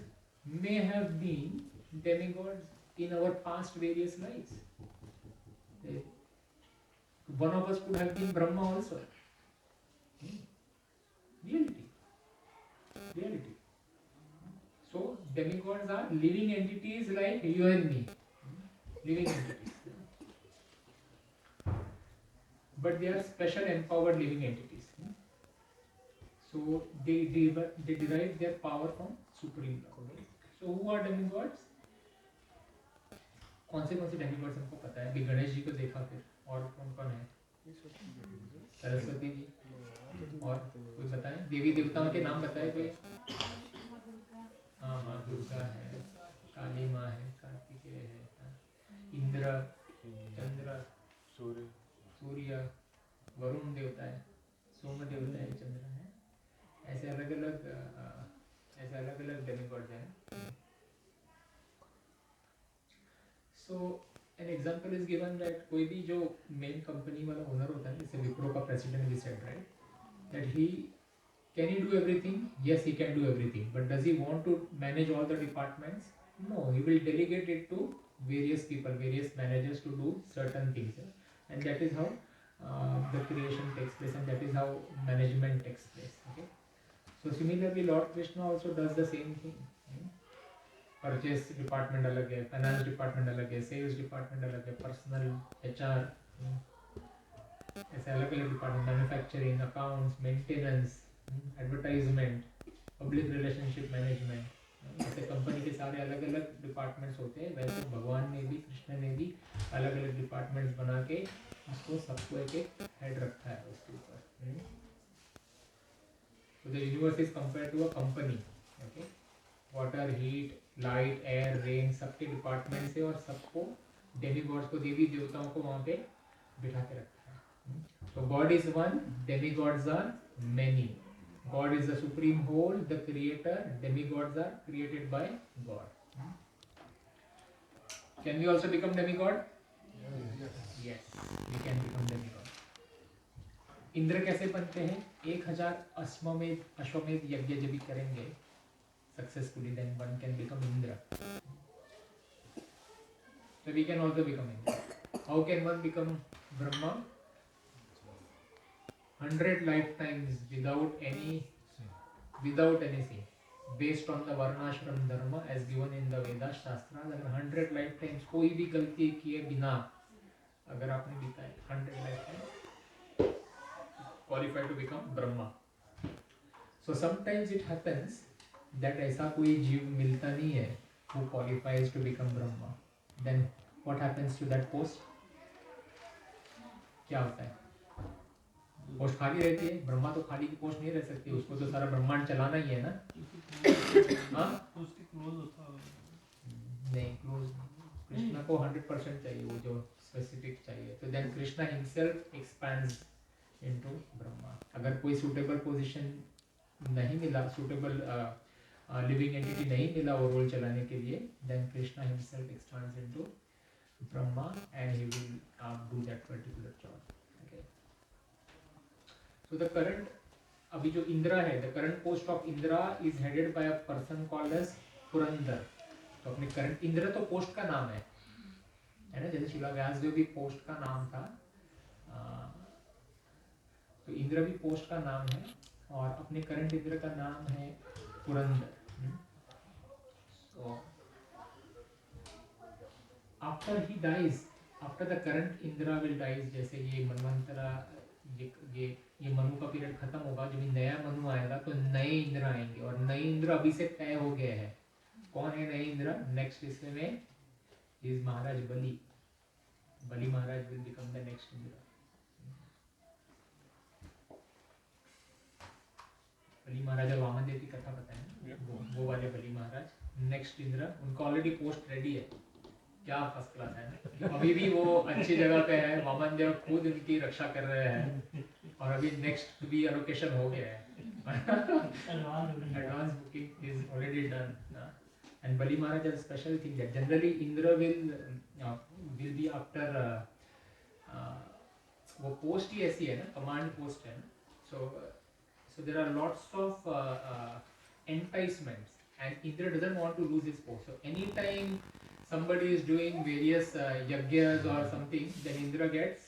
may have been demigods in our past various lives. One of us could have been Brahma also. Reality. So demigods are living entities like you and me. Living entities. But they are special empowered living entities. So they derive their power from Supreme Lord. So who are demigods? कौन से demigods हमको पता है? अभी गणेश जी को देखा फिर और कौन है? सरस्वती जी और कोई बताए? देवी देवताओं के नाम बताए कोई? हाँ माँ दुर्गा है, काली माँ है, कार्तिकेय है, इंद्र, चंद्र, सूर्य, वरुण देवता है, सोम देवता है, चंद्र है. ऐसे अलग अलग डेमिगॉड्स हैं. So an example is given that कोई भी जो मेन कंपनी वाला ओनर होता है, जैसे विप्रो का president we said, right, that can he do everything? Yes, he can do everything. But does he want to manage all the departments? No, he will delegate it to various people, various managers to do certain things. And that is how the creation takes place, and that is how management takes place. Okay. So similarly, Lord Krishna also does the same thing. Purchase department अलग है, finance department अलग है, sales department अलग है, personal, HR, ऐसे अलग अलग department, manufacturing, accounts, maintenance, advertisement, public relationship management. ऐसे कंपनी के सारे अलग अलग डिपार्टमेंट्स होते हैं. वैसे भगवान ने भी, कृष्ण ने भी अलग अलग डिपार्टमेंट्स बना के उसको सबको एक एक हेड रखा है उसके ऊपर. So the universe is compared to a company. Okay, water, heat, light, air, rain, सबके डिपार्टमेंट से और सबको डेमिगॉड्स को, देवी देवताओं को वहाँ पे बिठा के रखा है. So God is one, demigods are many. God is the supreme whole, the creator. Demigods are created by God. Can we also become demigod? Yes, we can become demigod. Indra कैसे बनते हैं? 1000 अश्वमेध यज्ञ जब भी करेंगे successfully, then one can become Indra. So we can also become Indra. How can one become Brahma? 100 lifetimes without any sin, based on the Varnashram Dharma as given in the Vedas Shastras. अगर 100 lifetimes कोई भी गलती किए बिना अगर आपने बिताए 100 lifetimes, qualified to become Brahma. So sometimes it happens that ऐसा कोई जीव मिलता नहीं है who qualifies to become Brahma. Then what happens to that post? क्या होता है? पोस्ट खाली रहती है. ब्रह्मा तो खाली की पोस्ट नहीं रह सकती, उसको तो सारा ब्रह्मांड चलाना ही है ना. हाँ, क्लोज होता नहीं क्लोज, कृष्णा को 100% चाहिए, वो जो स्पेसिफिक चाहिए, तो then Krishna himself expands into Brahma. अगर कोई सूटेबल पोजीशन नहीं मिला, सूटेबल लिविंग एंटिटी नहीं मिला वो रोल चलाने के लिए, then Krishna himself expands into Brahma and he will do that particular job. Okay, so the current, अभी जो इंद्रा है, the current post of Indra is headed by a person called as Purandar. तो अपने करंट, इंद्र तो पोस्ट का नाम है ना, जैसे शिला व्यासदेव भी पोस्ट का नाम था, तो इंद्र भी पोस्ट का नाम है, और अपने करंट इंद्र का नाम है Purandar. So after he dies, after the current Indra will dies, जैसे ये मनवंतरा, ये मनु का पीरियड खत्म होगा, जब नया मनु आएगा तो नए इंद्र आएंगे, और नए इंद्र अभी से तय हो गए हैं। कौन है नए इंद्र? नेक्स्ट इसमें में is Maharaj Bali. Bali Maharaj will become the next Indra. Bali Maharaj और वामन देव की कथा पता है ना, वो वाले बलि महाराज नेक्स्ट इंद्र। उनका ऑलरेडी पोस्ट रेडी है, क्या फर्स्ट क्लास है ना, अभी भी वो अच्छी जगह पे है, वामन देव खुद उनकी रक्षा कर रहे हैं, और अभी नेक्स्ट भी एलोकेशन हो गया है, advance booking is already done. And Bali Maharaj has special thing that generally Indra will be after, वो पोस्ट ही ऐसी है ना, कमांड पोस्ट है ना, so there are lots of enticements, and Indra doesn't want to lose his post. So anytime somebody is doing various yagyas or something, then Indra gets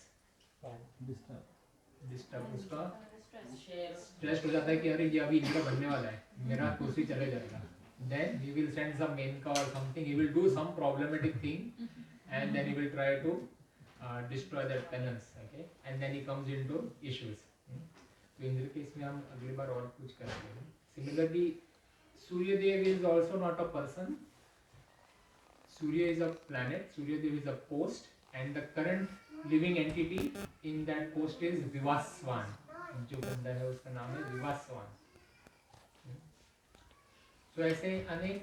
disturbed, उसका stress हो जाता है कि अरे ये अभी इंद्र बनने वाला है, मेरा कुर्सी चले जाएगा। Then he will send some Menka or something, he will do some problematic thing, and then he will try to destroy that penance, okay, and then he comes into issues. तो इंद्र के इसमें हम अगली बार और कुछ करेंगे। Similarly Suryadev is also not a person, Surya is a planet, Suryadev is a post, and the current living entity in that post is Vivasvan. जो बंदा है उसका नाम है विवास्वान। तो ऐसे अनेक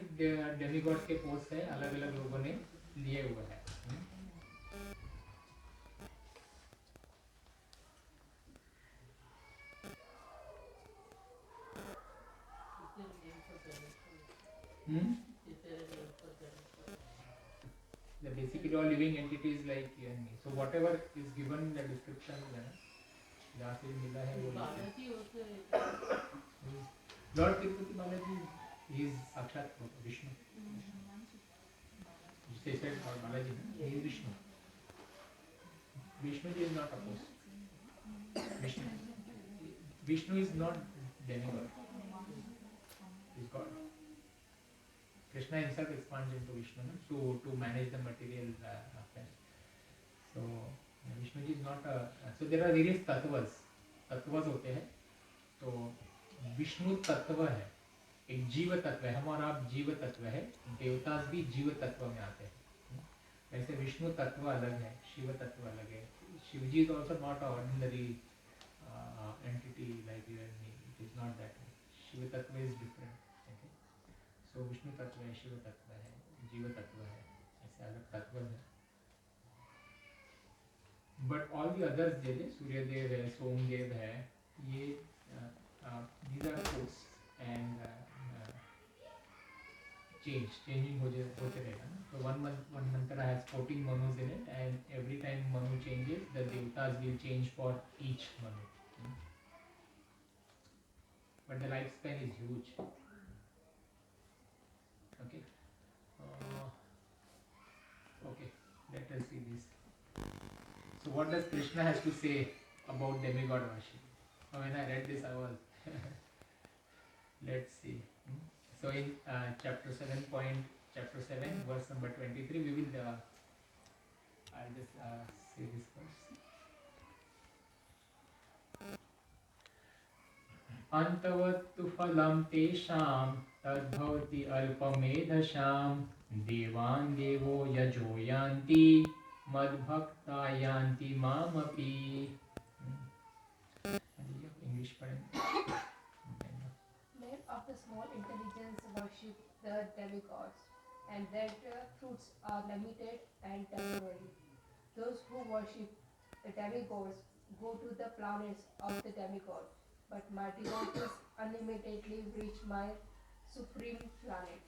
डेमिगॉड के पोस्ट है, अलग अलग लोगों ने लिए हुए हैं। The basically all living entities like you and me. So whatever is given in the description, जहाँ से मिला है वो Lord Tirupati Balaji is साक्षात Vishnu. They said Lord Balaji, he is Vishnu. Vishnu is not opposed. Vishnu is not demigod. He is God. Krishna himself expands into Vishnu to manage the material affairs. So Vishnu is not a. So there are various tattvas. तत्वस होते हैं, तो विष्णु तत्व है, एक जीव तत्व है, हम और आप जीव तत्व है, देवता भी जीव तत्व में आते हैं। वैसे विष्णु तत्व अलग है, शिव तत्व अलग है। Shivji is also not a ordinary entity like you and me, it is not that way. Shiv तत्व इज डिफरेंट। तो विष्णु तत्व है, शिव तत्व है, जीव तत्व है, ऐसे अलग तत्व है। बट ऑल दी अदर्स जैसे सूर्यदेव है, सोमदेव है, ये these are force and changing होते रहेगा ना। तो one mantra has 14 manus in it, and every time manu changes, the devatas will change for each manu. But the lifespan is huge. Okay. Okay, let us see this. So what does Krishna has to say about demigod worship? When I read this, I was let's see. So in chapter 7, verse number 23, we will I'll just say this verse. अंतवत्तु फलं तेषां तद्भवति अल्पमेधसां देवान् देवो यजो यान्ति मद्भक्ता यान्ति मामपि। English पढ़ेंगे। Men of the small intelligence worship the demigods, and that fruits are limited and temporary. Those who worship the demigods go to the planets of the demigod, but my devotees unlimitedly reach my supreme planet.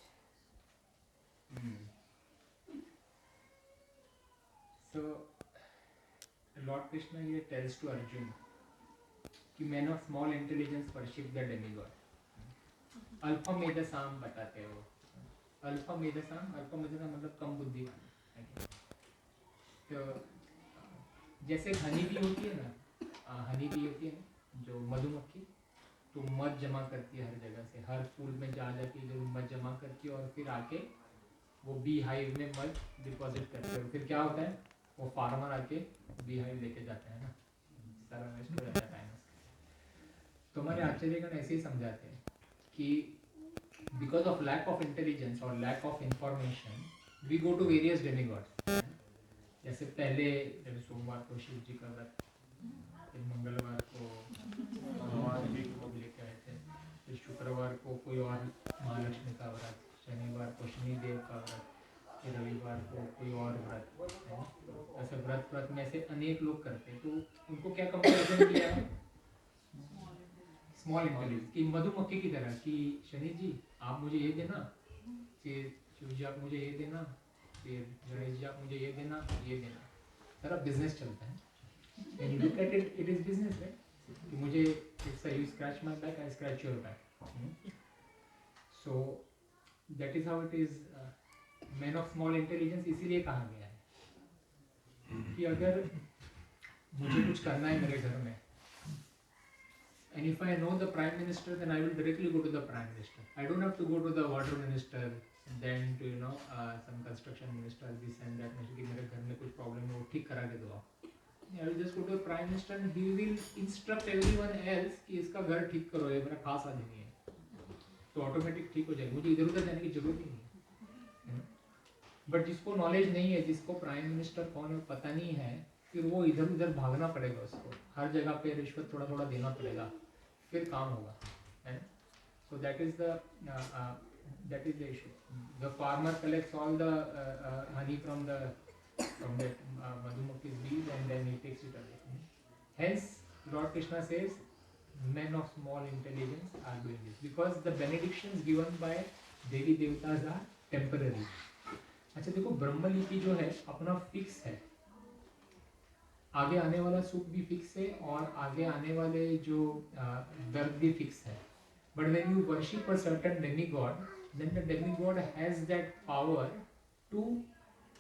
So Lord Krishna here tells to Arjun कि man of small intelligence worship the demigod. अल्फा मेधसाम बताते हैं वो. Alpha मेधसाम मतलब कम बुद्धि वाले. तो जैसे हनी बी होती है ना, हनी बी होती है ना जो मधुमक्खी, तो मध जमा करती है हर जगह से, हर फूल में जा जाके जो मध जमा करती है और फिर आके वो बी हाइव में मध डिपॉजिट करते हैं. फिर क्या होता है, वो फार्मर आके बी हाइव लेके जाते हैं ना, सारा वेस्ट हो जाता है. तो हमारे आचार्यगण ऐसे ही समझाते हैं कि because of lack of intelligence और lack of information we go to various demigods. जैसे पहले सोमवार को शिव जी का व्रत, फिर मंगलवार को भगवान जी को लेके आए थे, फिर शुक्रवार को कोई और महालक्ष्मी का व्रत, शनिवार को शनिदेव का व्रत, फिर रविवार को कोई और व्रत. ऐसे व्रत में से अनेक लोग करते हैं. तो उनको क्या कंपैरिजन किया है, स्मॉल इंटेलिजेंस की मधुमक्खी की तरह कि शनि जी आप मुझे ये देना, फिर शिव जी आप मुझे ये देना, फिर गणेश जी आप मुझे ये देना, ये देना. सारा बिजनेस चलता है. When you look at it, it is business, right? कि मुझे if you scratch my back, I scratch your back. So that is how it is. Man of small intelligence इसीलिए कहा गया है कि अगर मुझे कुछ करना है मेरे घर में, and if I know the prime minister, then I will directly go to the prime minister. I don't have to go to the water minister, then to some construction minister, this and that. मुझे कि मेरे घर में कुछ problem है वो ठीक करा के दो आप. I will just go to the prime minister and he will instruct everyone else कि इसका घर ठीक करो, ये मेरा खास आदमी है, तो ऑटोमेटिक ठीक हो जाएगा. मुझे इधर उधर जाने की जरूरत ही नहीं है. बट जिसको नॉलेज नहीं है, जिसको प्राइम मिनिस्टर कौन है पता नहीं है, फिर वो इधर उधर भागना पड़ेगा उसको, हर जगह पे रिश्वत थोड़ा थोड़ा देना पड़ेगा, फिर काम होगा. So that is the issue. The farmer collects all the honey from the madhumakki's bees and then he takes it away. Hence Lord Krishna says men of small intelligence are doing this because the benedictions given by Devi देवताज are temporary. अच्छा देखो, ब्रह्मलिपि जो है अपना fix है, आगे आने वाला सुख भी फिक्स है और आगे आने वाले जो दर्द भी फिक्स है. But when you worship a certain demigod, then the demigod has that power to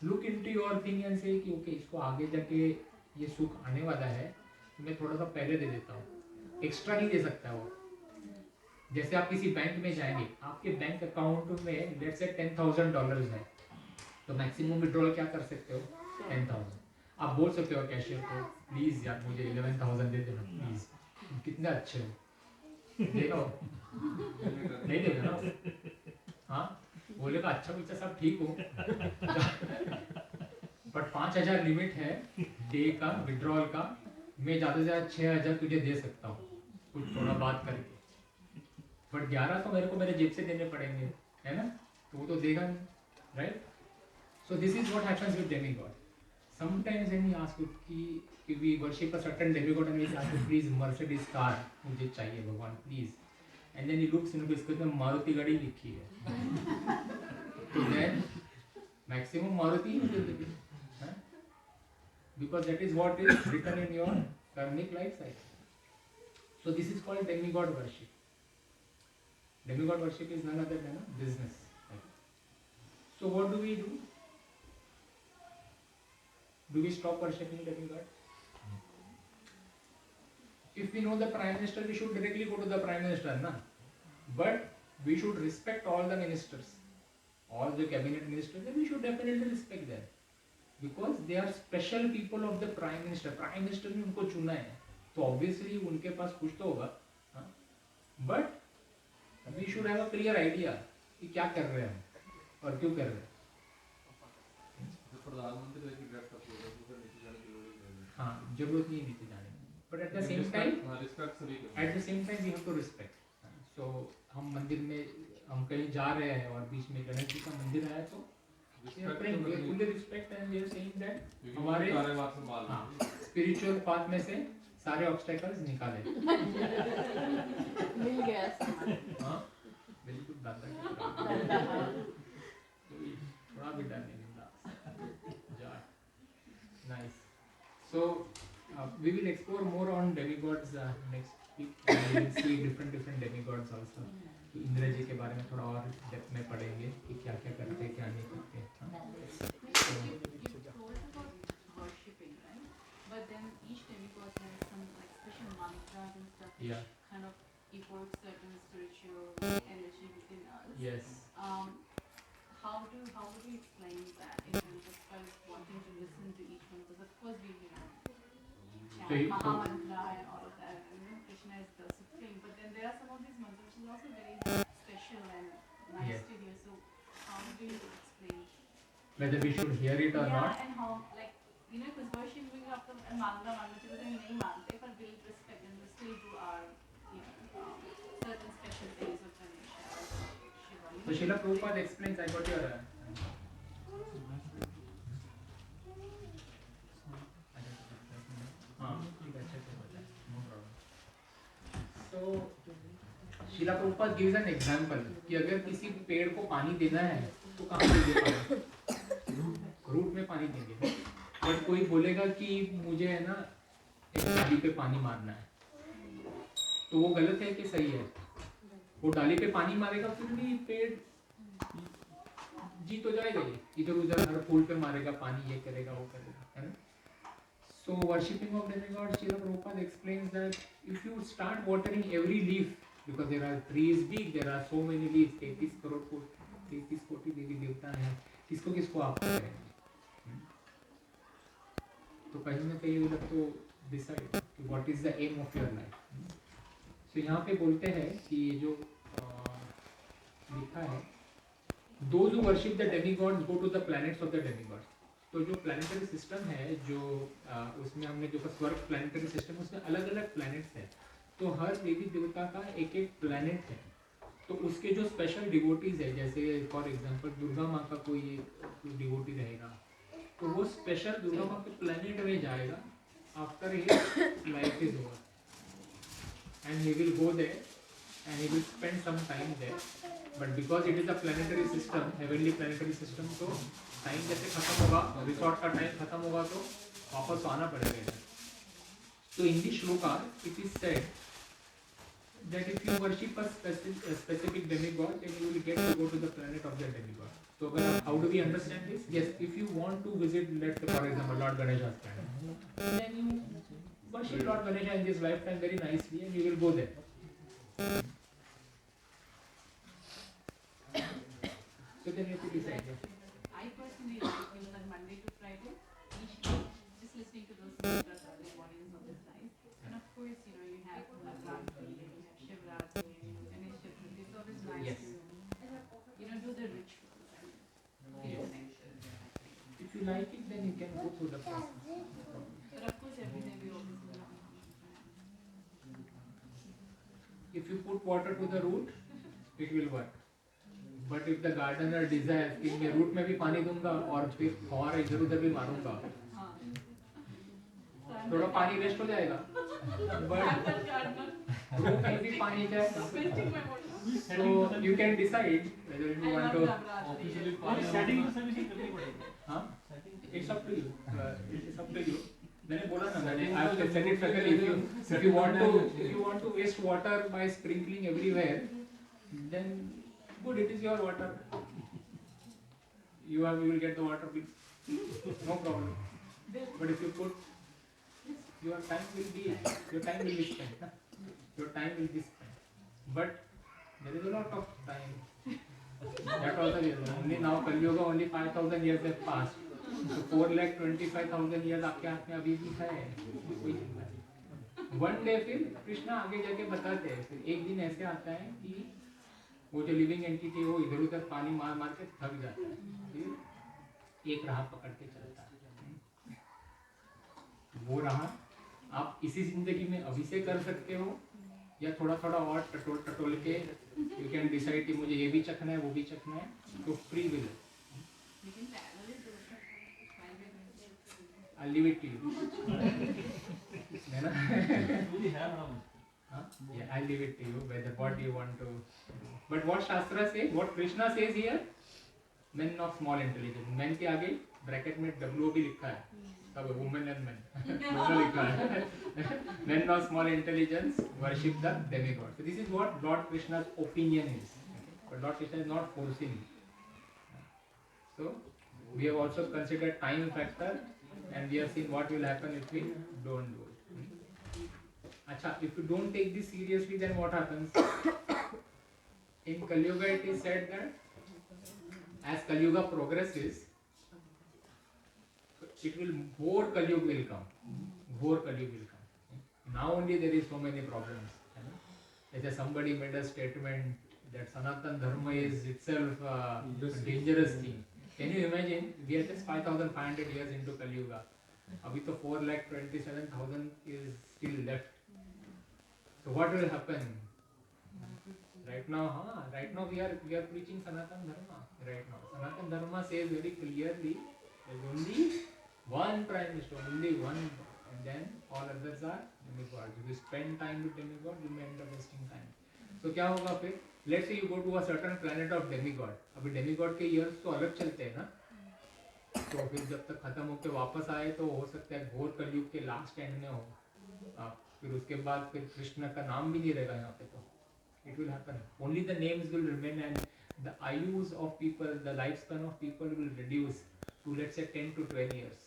look into your thing and say कि ओके इसको आगे जाके ये सुख आने वाला है, तो मैं थोड़ा सा पहले दे देता हूँ. एक्स्ट्रा नहीं दे सकता वो. जैसे आप किसी बैंक में जाएंगे, आपके बैंक अकाउंट में लेट्स से $10,000 है, तो मैक्सिमम विड्रॉल क्या कर सकते हो, 10,000. आप बोल सकते हो कैशियर को प्लीज यार मुझे 11,000 दे देना प्लीज. कितने अच्छे हो, देखो नहीं देगा ना. हाँ बोलेगा अच्छा बच्चा सब ठीक हो, बट 5,000 लिमिट है डे का विड्रॉल का, मैं ज़्यादा से ज़्यादा 6,000 तुझे दे सकता हूँ कुछ थोड़ा बात करके, बट 11 तो मेरे को मेरे जेब से देने पड़ेंगे, है ना, तो वो तो देगा नहीं, right. So this is what happens with demigod. Sometimes when we ask कि we worship a certain demigod and we ask please Mercedes car मुझे चाहिए भगवान please, and then he looks into इसके में मारुति गाड़ी लिखी है, तो then maximum मारुति ही मुझे देगी, because that is what is written in your karmic life cycle. So this is called demigod worship. Demigod worship is none other than a business. So what do we do? Do we stop worshipping demigod? If we know the prime minister, we should directly go to the prime minister, na? But we should respect all the ministers, all the cabinet ministers, and we should definitely respect them because they are special people of the prime minister. Prime minister ने उनको चुना है, तो obviously उनके पास कुछ तो होगा, but we should have a clear idea कि क्या कर रहे हैं और क्यों कर रहे हैं. हाँ जरूरत नहीं नीचे जाने की, but at the same time we have to respect. So हम मंदिर में हम कहीं जा रहे हैं और बीच में गणेश जी का मंदिर है तो fully respect and we are saying that हमारे स्पिरिचुअल पाथ में से सारे ऑब्स्टेकल्स निकाले। मिल गया सामान। हाँ बिल्कुल दादा थोड़ा भी डर नहीं मिलता। Nice. So we will explore more on demigods next week. We will see different demigods also. Indra ji के बारे में थोड़ा और डेप्थ में पढ़ेंगे कि क्या क्या करते हैं क्या नहीं करते हैं। You told about worshipping, right? But then each demigod has some like special mantras and stuff which Yeah. kind of evoke certain spiritual energy within us. Yes. How would you explain that in terms of us wanting to listen to each one? Because of course we chant Mahamantra and all of that, and Krishna is the supreme. But then there are some of these mantras which is also very special and nice Yes. to hear. So how do you explain? Whether we should hear it or not. And how, like, because worshiping after mantra chalo nahi mante, but we'll respect and we'll still do our, certain special days of Ganesha or Shiva. So Srila Prabhupada explains. I got your. So Srila Prabhupada gives an example कि अगर किसी पेड़ को पानी देना है तो कहाँ से दे पानी? रूट में पानी देंगे। बट कोई बोलेगा कि मुझे है ना एक डाली पे पानी मारना है, तो वो गलत है कि सही है? वो डाली पे पानी मारेगा फिर भी पेड़ जीत हो जाएगा। ये इधर उधर हर फूल पे मारेगा पानी, ये करेगा वो करेगा, है ना? So worshipping of demigods, Srila Prabhupada explains that if you start watering every leaf, because there are trees big, there are so many leaves, 33 कोटि देवी देवता हैं, किसको आप करेंगे? तो कहीं ना कहीं you have to decide what is the aim of your life. So यहाँ पे बोलते हैं कि ये जो लिखा है, those who worship the demigods go to the planets of the demigods. तो जो प्लानिटरी सिस्टम है, जो उसमें हमने जो स्वर्ग प्लानिटरी सिस्टम, उसमें अलग अलग प्लैनेट्स हैं। तो हर देवी देवता का एक एक प्लैनेट है, तो उसके जो स्पेशल डिवोटीज है, जैसे फॉर एग्जांपल दुर्गा माँ का कोई डिवोटी रहेगा, तो वो स्पेशल दुर्गा माँ के प्लैनेट में जाएगा after his life is over, and he will go there and he will spend some time there. But because it is a planetary system, heavenly planetary system, तो टाइम जैसे खत्म होगा, रिसोर्ट का time खत्म होगा तो वापस आना पड़ेगा इधर। तो in this shloka it is said that if you worship a specific demigod, then you will get to go to the planet of the demigod. So how do we understand this? Yes, if you want to visit, let's say for example Lord Ganesha's planet, then you worship Lord Ganesha in this lifetime very nicely and you will go there. So then you have to decide. I personally like Monday to Friday, each day, just listening to those mantras or the embodiments of this life. And of course, you have Navratri, you have Shivratri, Ganesh Chaturthi. It's always nice Yes. to, do the rituals and feel connection. If you like it, then you can go through the process. But of course, every day we always do that. If you put water to the root, it will work. But if the gardener desires कि मैं root में भी पानी दूंगा और फिर और इधर उधर भी मारूंगा, थोड़ा पानी वेस्ट हो जाएगा, but रूट में भी पानी जाएगा। So you can decide whether you want to. Setting तो सर्विसिंग करनी पड़ेगी। हाँ, it's up to you. It's up to you. मैंने बोला ना, I have said it correctly. If you want to waste water by sprinkling everywhere, then good, it is your water. You will get the water bill. No problem. But if you put, your time will be spent. Your time will be spent. But there is a lot of time. That also is only now Kali Yuga, only 5,000 years have passed. So 4,25,000 years आपके हाथ में अभी भी है, कोई चिंता नहीं। One day फिर कृष्णा आगे जाके बताते हैं, फिर एक दिन ऐसे आता है कि वो जो लिविंग एंटिटी वो इधर उधर पानी मार मार के थक जाता है, फिर एक राह पकड़ के चलता है। वो राह आप इसी जिंदगी में अभी से कर सकते हो, या थोड़ा थोड़ा और टटोल टटोल के यू कैन डिसाइड कि मुझे ये भी चखना है वो भी चखना है, तो फ्री विल है। We can parallel do it while we're doing it. I leave it to you, है ना? really have now. Yeah, I'll leave it to you whether what you want to. But what Shastra says, what Krishna says here, men of small intelligence. Men के आगे bracket में WO भी लिखा है, तब women and men दोनों लिखा है। Men of small intelligence worship the demigod. So this is what Lord Krishna's opinion is. Okay? But Lord Krishna is not forcing. So we have also considered time factor, and we have seen what will happen if we don't do it. Acha, if you don't take this seriously, then what happens? In Kali Yuga, it is said that as Kali Yuga progresses, it will more Kali Yuga will come. More Kali Yuga will come. Now only there is so many problems. As somebody made a statement that Sanatan Dharma is itself a dangerous thing. Can you imagine? We are just 5,500 years into Kali Yuga. Abhi to 4,27,000 is still left. So what will happen? Right now we are preaching Sanatan Dharma. Right now, Sanatan Dharma says very clearly there is only one prime minister, only one, and then all others are demigods. If you spend time with demigod, you may end up wasting time. So क्या होगा फिर? Let's say you go to a certain planet of demigod. अभी demigod के years तो अलग चलते हैं ना? तो फिर जब तक खत्म होके वापस आए तो हो सकता है घोर कलयुग के लास्ट एंड में हो। फिर उसके बाद फिर कृष्ण का नाम भी नहीं रहेगा यहाँ पे, तो it will happen. Only the names will remain, and the ayus of people, the lifespan of people will reduce to, let's say, 10 to 12 years,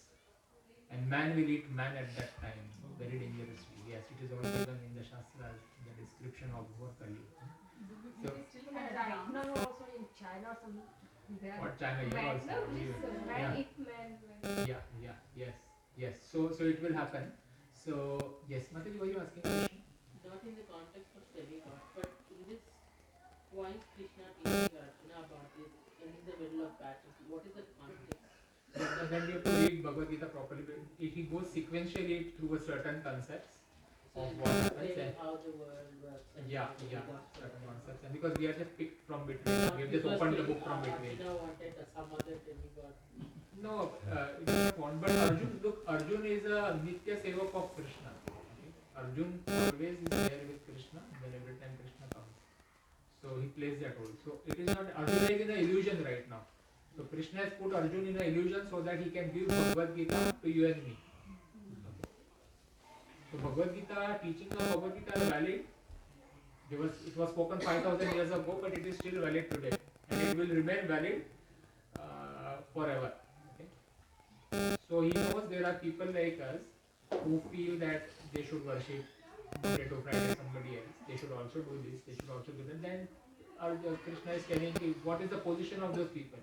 and man will eat man at that time, very dangerously. Yes, it is all given in the Shastras, the description of Ghor Kali. So, And right now also in China some they are what China you man, also? no, this man Yeah. eat man. Yes. So it will happen. So yes, Mataji, were you asking a question? Not in the context of demigod, but in this point Krishna teaching Arjuna about this in the middle of battle. What is the context? Then you have to read Bhagavad Gita properly. If he goes sequentially through a certain concepts So of it's what happens, explaining and how the world works. And yeah, how the gods certain work. concepts, and because we are just picked from between, Not we have just because opened the they- book from between. Arjuna wanted some other demigod. No, it is not one. But Arjun is a Nitya Sevak of Krishna. Okay? Arjun always is there with Krishna when every time Krishna comes. So he plays that role. So it is not, Arjun is in an illusion right now. So Krishna has put Arjun in an illusion so that he can give Bhagavad Gita to you and me. Okay. So Bhagavad Gita, teaching of Bhagavad Gita are valid. It was spoken 5,000 years ago, but it is still valid today. And it will remain valid forever. So he knows there are people like us who feel that they should worship Monday to Friday somebody else. They should also do this. They should also do that. Then Krishna is telling you what is the position of those people.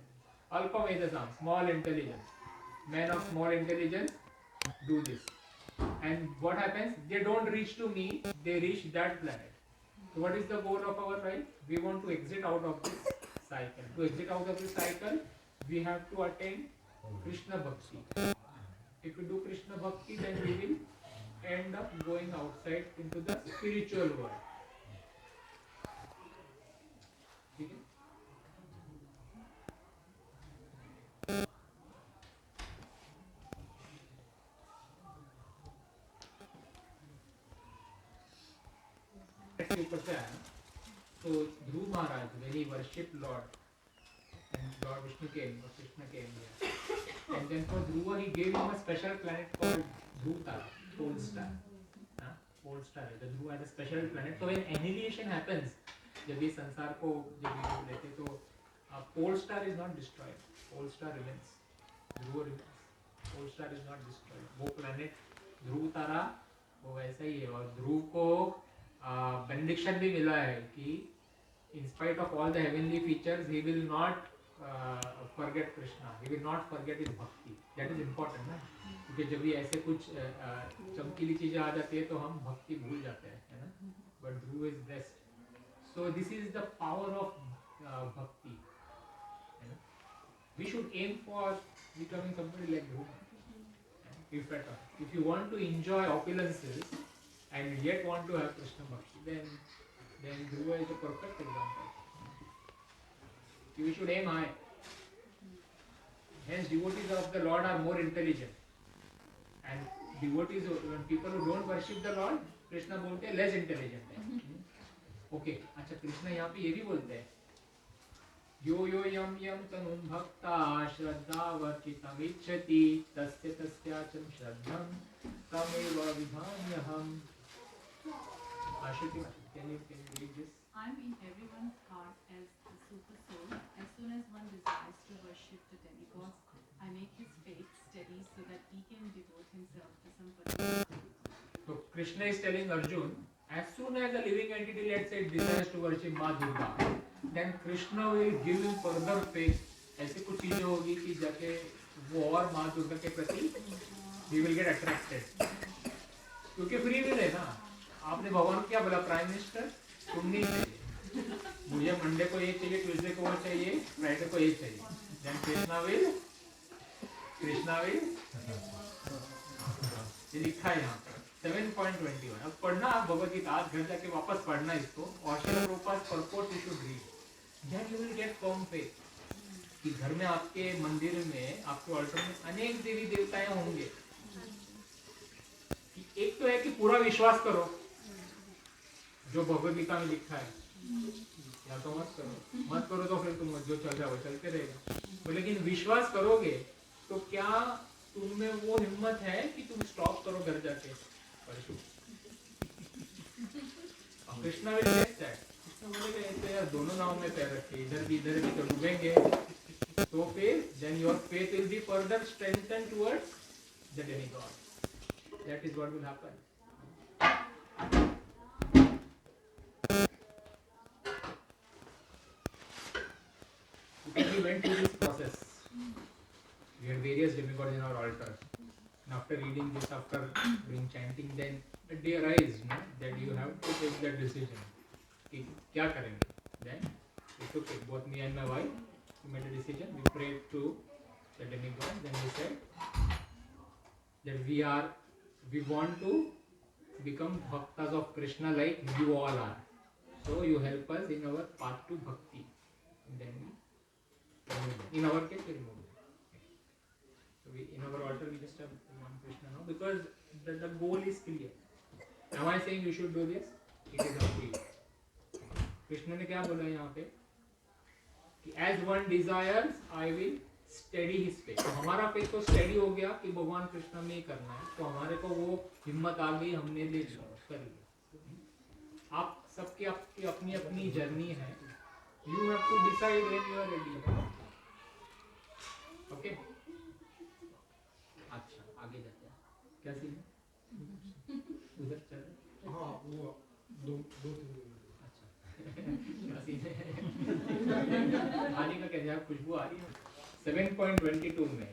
Alpa Vedasam, small intelligence. Men of small intelligence do this. And what happens? They don't reach to me. They reach that planet. So what is the goal of our life? We want to exit out of this cycle. To exit out of this cycle, we have to attain Krishna Bhakti. If we do Krishna Bhakti, then we will end up going outside into the spiritual world. Okay? इसके ऊपर से आया ना, तो ध्रुव महाराज when he worshipped Lord and Lord Vishnu came or Krishna came here, and then for Dhruva he gave him a special planet called Dhrutara, pole star. Pole star है, the Dhruva had a special planet. So when annihilation happens, जब ये संसार को जब ये लेते तो pole star is not destroyed, pole star remains, Dhruva remains, pole star is not destroyed. वो planet Dhrutara वो वैसा ही है, और ध्रुव को benediction भी मिला है कि in spite of all the heavenly features, he will not forget Krishna. He will not forget his bhakti. That is important, ना? क्योंकि जब भी ऐसे कुछ चमकीली चीजें आ जाती है तो हम भक्ति भूल जाते हैं, है ना? But Dhruv is blessed. So this is the power of bhakti. है ना? We should aim for becoming somebody like Dhruv. If you want to enjoy opulences and yet want to have Krishna bhakti, then Dhruva is a perfect example. You should aim high. Hence devotees of the Lord are more intelligent, and devotees, when people who don't worship the Lord, Krishna बोलते हैं less intelligent है. Okay, अच्छा कृष्ण यहाँ पे ये भी बोलते हैं यो यो यम यम तनुं भक्ता श्रद्धावर्चितं इच्छति तस्य तस्याचं श्रद्धं तमेव विधाम्यहम्. Ashwati, can you read this? I'm in everyone's heart as the super soul. As soon as one desires to worship the demigod, I make his faith steady so that he can devote himself to some particular deity. So Krishna is telling Arjun, as soon as a living entity, let's say, desires to worship माँ Durga, then Krishna will give him further faith. ऐसे कुछ चीजें होगी कि जाके वो और माँ दुर्गा के प्रति he will get attracted. क्योंकि फ्री विल है ना. आपने भगवान को क्या बोला, प्राइम मिनिस्टर तुम नहीं चाहिए, मुझे मंडे को ये चाहिए, ट्यूसडे को वो चाहिए, फ्राइडे को ये चाहिए. Then Krishna will ये लिखा है यहाँ पर 7.21. अब पढ़ना आप भगवत गीता, आज घर जाके वापस पढ़ना इसको, और Srila Prabhupada purport you should read. Then you will get firm faith कि घर में आपके मंदिर में, आपके ऑल्टर में अनेक देवी देवताएं होंगे. एक तो है कि पूरा विश्वास करो जो भगवत गीता में लिखा है, या तो मत करो तो फिर तुम जो चल रहा है वो चलते रहेगा. लेकिन विश्वास करोगे तो क्या तुम में वो हिम्मत है कि तुम स्टॉप करो घर जाके परशु. Krishna will test that. Krishna बोलेगा ऐसे यार दोनों नाव में पैर रखे, इधर भी तो डूबेंगे. तो फिर then your faith will be further strengthened towards the demigod. That is what will happen. We went through this process. We had various demigods in our altar. And after reading this, after doing chanting, then a day arises, no, that you have to take that decision. कि क्या करेंगे? Then we took it. Both me and my wife, we made a decision. We prayed to the demigod. Then we said that we want to become bhaktas of Krishna like you all are. So you help us in our path to bhakti. And then in our case, we remove it. So in our altar, we just have one Krishna now because the goal is clear. Am I saying you should do this? It is up to you. Krishna ने क्या बोला यहाँ पे कि as one desires, I will steady his faith. तो हमारा faith तो steady हो गया कि भगवान कृष्ण में ही करना है. तो हमारे को वो हिम्मत आ गई, हमने ले लिया, कर लिया. आप सबकी आपकी अपनी अपनी जर्नी है. You have to decide when you are ready. Okay? अच्छा, आगे जाते हैं. क्या सीन है? उधर चल रहे? हाँ, वो दो अच्छा. क्या सीन है? आने का क्या खुशबू आ रही है? 7.22 में.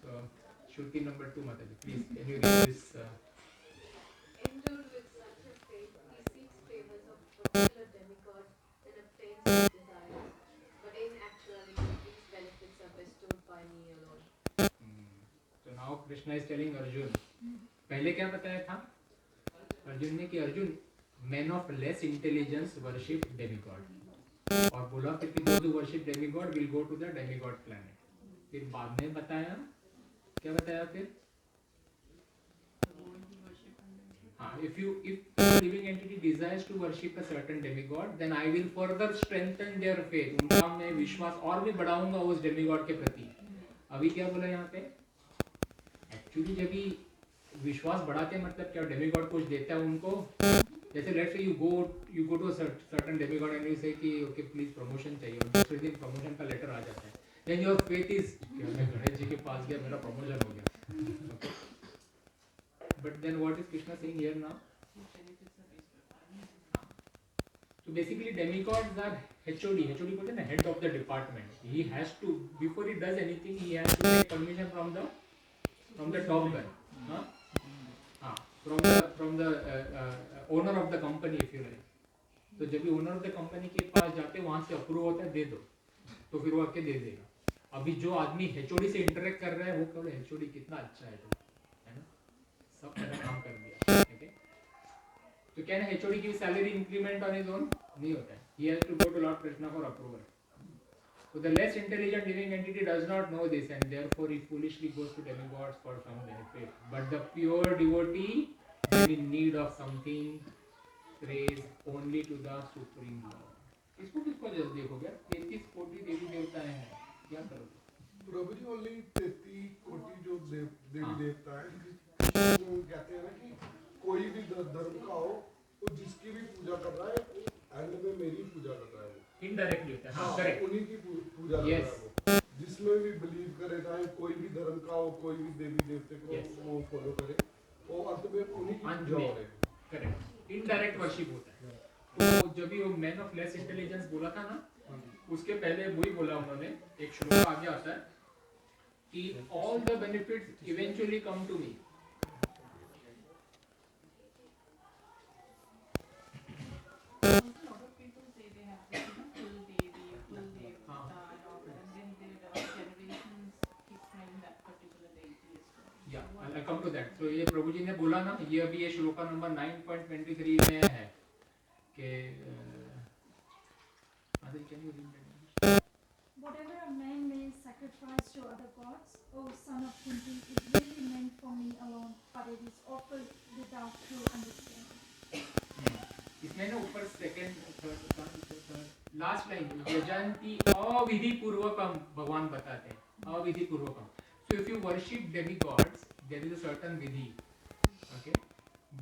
So, Shruti number 2, Mataji, please, can you read this? Endued with such a faith, he seeks favors of particular demigod and obtains his desires. But in actuality, these benefits are bestowed by me alone. So now Krishna is telling Arjun. पहले क्या बताया था अर्जुन ने कि Arjun men of less intelligence worship demigod. और बोला फिर कि those who worship demigod will go to the demigod planet. फिर बाद में बताया, क्या बताया फिर? If a living entity desires to worship a certain demigod, then I will further strengthen their faith. उनका मैं विश्वास और भी बढ़ाऊंगा उस demigod के प्रति. अभी क्या बोला यहाँ पे? Actually जब भी विश्वास बढ़ाते हैं मतलब क्या demigod कुछ देता है उनको. जैसे let's say you go to a certain demigod and you say कि okay please promotion चाहिए और दूसरे दिन promotion का letter आ जाता है. Then your faith is मैं गणेश जी के पास गया मेरा promotion हो गया. Okay. But then what is Krishna saying here now? So basically demigods are HOD बोलते हैं ना, head of the department. He has to, before he does anything, he has to take permission from the top guy. From the owner of the company if you like. तो जब भी owner of the company के पास जाते हैं वहाँ से approve होता है दे दो, तो फिर वो आके दे देगा. अभी जो आदमी HOD से interact कर रहा है वो केवल HOD कितना अच्छा है तो, है ना? सब मैंने काम कर दिया. Okay. So can HOD give salary increment on his own? नहीं होता है. He has to go to Lord Krishna for approval. So the less intelligent living entity does not know this and therefore he foolishly goes to demigods for some benefit. But the pure devotee is in need of something praise only to the Supreme Lord. इसको किसको जल्दी देखोगे? 33 कोटि देवी देवता हैं. क्या करोगे? प्रभु जी only 33 कोटि जो देवी हाँ. देवता है कृष्ण को कहते हैं ना कि कोई भी धर्म का हो वो जिसकी भी पूजा कर रहा है एंड में मेरी पूजा कर रहा है वो Indirectly होता है. हाँ, correct. उन्हीं की पूजा कर Yes. रहा है वो जिसमें भी बिलीव करे चाहे कोई भी धर्म का हो कोई भी देवी देवते को Yes. वो फॉलो करे वो अंत में उन्हीं की अंत पूजा में. हो रही है. Correct. Indirect worship होता है. तो जब भी वो मैन ऑफ लेस इंटेलिजेंस बोला था ना, उसके पहले वही बोला उन्होंने. एक श्लोक आगे आता है कि all the benefits eventually come to me. Also, a lot of people say they have this, full devi, full devta, and all that, and then their generations keep praying that particular deity as well. Yeah, So what I'll come to that. So ये प्रभु जी ने बोला ना, ये अभी ये shloka number 9.23 में है कि Adil, can you read that? Whatever a man may sacrifice to other gods, O son of Kunti, is really meant for me alone, but it is offered without true understanding. इसमें ना ऊपर second last line यजंती अविधि पूर्वकम भगवान बताते हैं अविधि पूर्वकम. So if you worship demigods, there is a certain vidhi. Okay,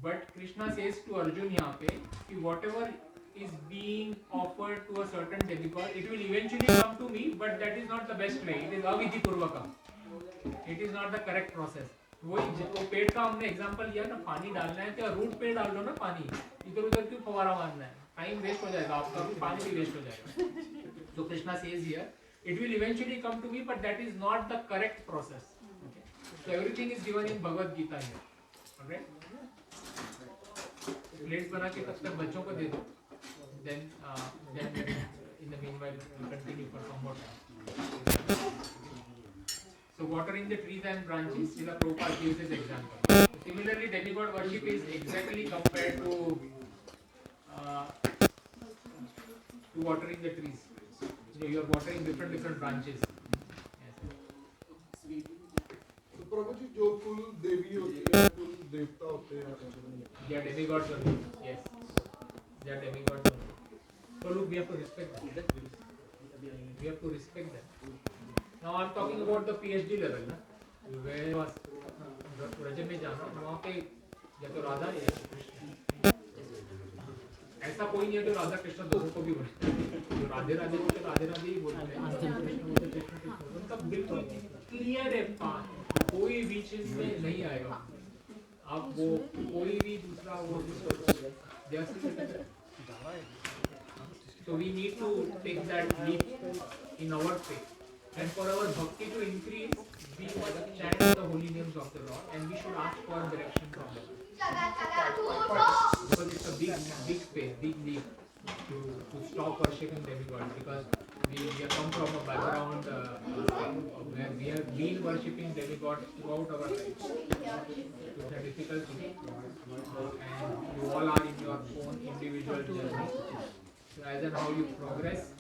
but Krishna says to Arjun यहाँ पे कि whatever is being offered to a certain demigod, it will eventually come to me, but that is not the best way. It is avidhi पूर्वकम. It is not the correct process. वही वो पेड़ का हमने example लिया ना, पानी डालना है तो रूट पे डाल दो ना पानी, इधर उधर क्यों फवारा मारना है, टाइम वेस्ट हो जाएगा आपका, पानी भी वेस्ट हो जाएगा. So Krishna says here, it will eventually come to me, but that is not the correct process. Okay? So everything is given in Bhagavad Gita here. Alright? Plates बना के तब तक बच्चों को दे दो. Then in the meanwhile we continue for some more time. So watering the trees and branches, Srila Prabhupada gives this example. Similarly, demigod worship is exactly compared to watering the trees. So you are watering different branches. Yes. तो प्रभु जी जो कुल देवी होती है कुल देवता होते हैं They are demigods only. Yes. They are demigods only. So look, we have to respect them. We have to respect them. Now I am talking about the PhD level, ना. Where was रजत में जाना, वहाँ पे या तो राधा या तो कृष्ण. ऐसा कोई नहीं है जो राधा कृष्ण दोनों को भी बोलते हैं. जो राधे राधे बोलते हैं राधे राधे ही बोलते हैं. कृष्ण बोलते हैं कृष्ण कृष्ण. उनका बिल्कुल क्लियर है पाथ. कोई बीच में नहीं आएगा. आप वो कोई भी दूसरा वो so we need to take that leap in our faith. And for our bhakti to increase, we must chant the holy names of the Lord and we should ask for direction from the Lord. Because it's a big space, big leap to stop worshipping demigods, because we have come from a background where we have been worshipping demigods throughout our life. It's a difficult thing. And you all are in your own individual journey. So as and how you progress,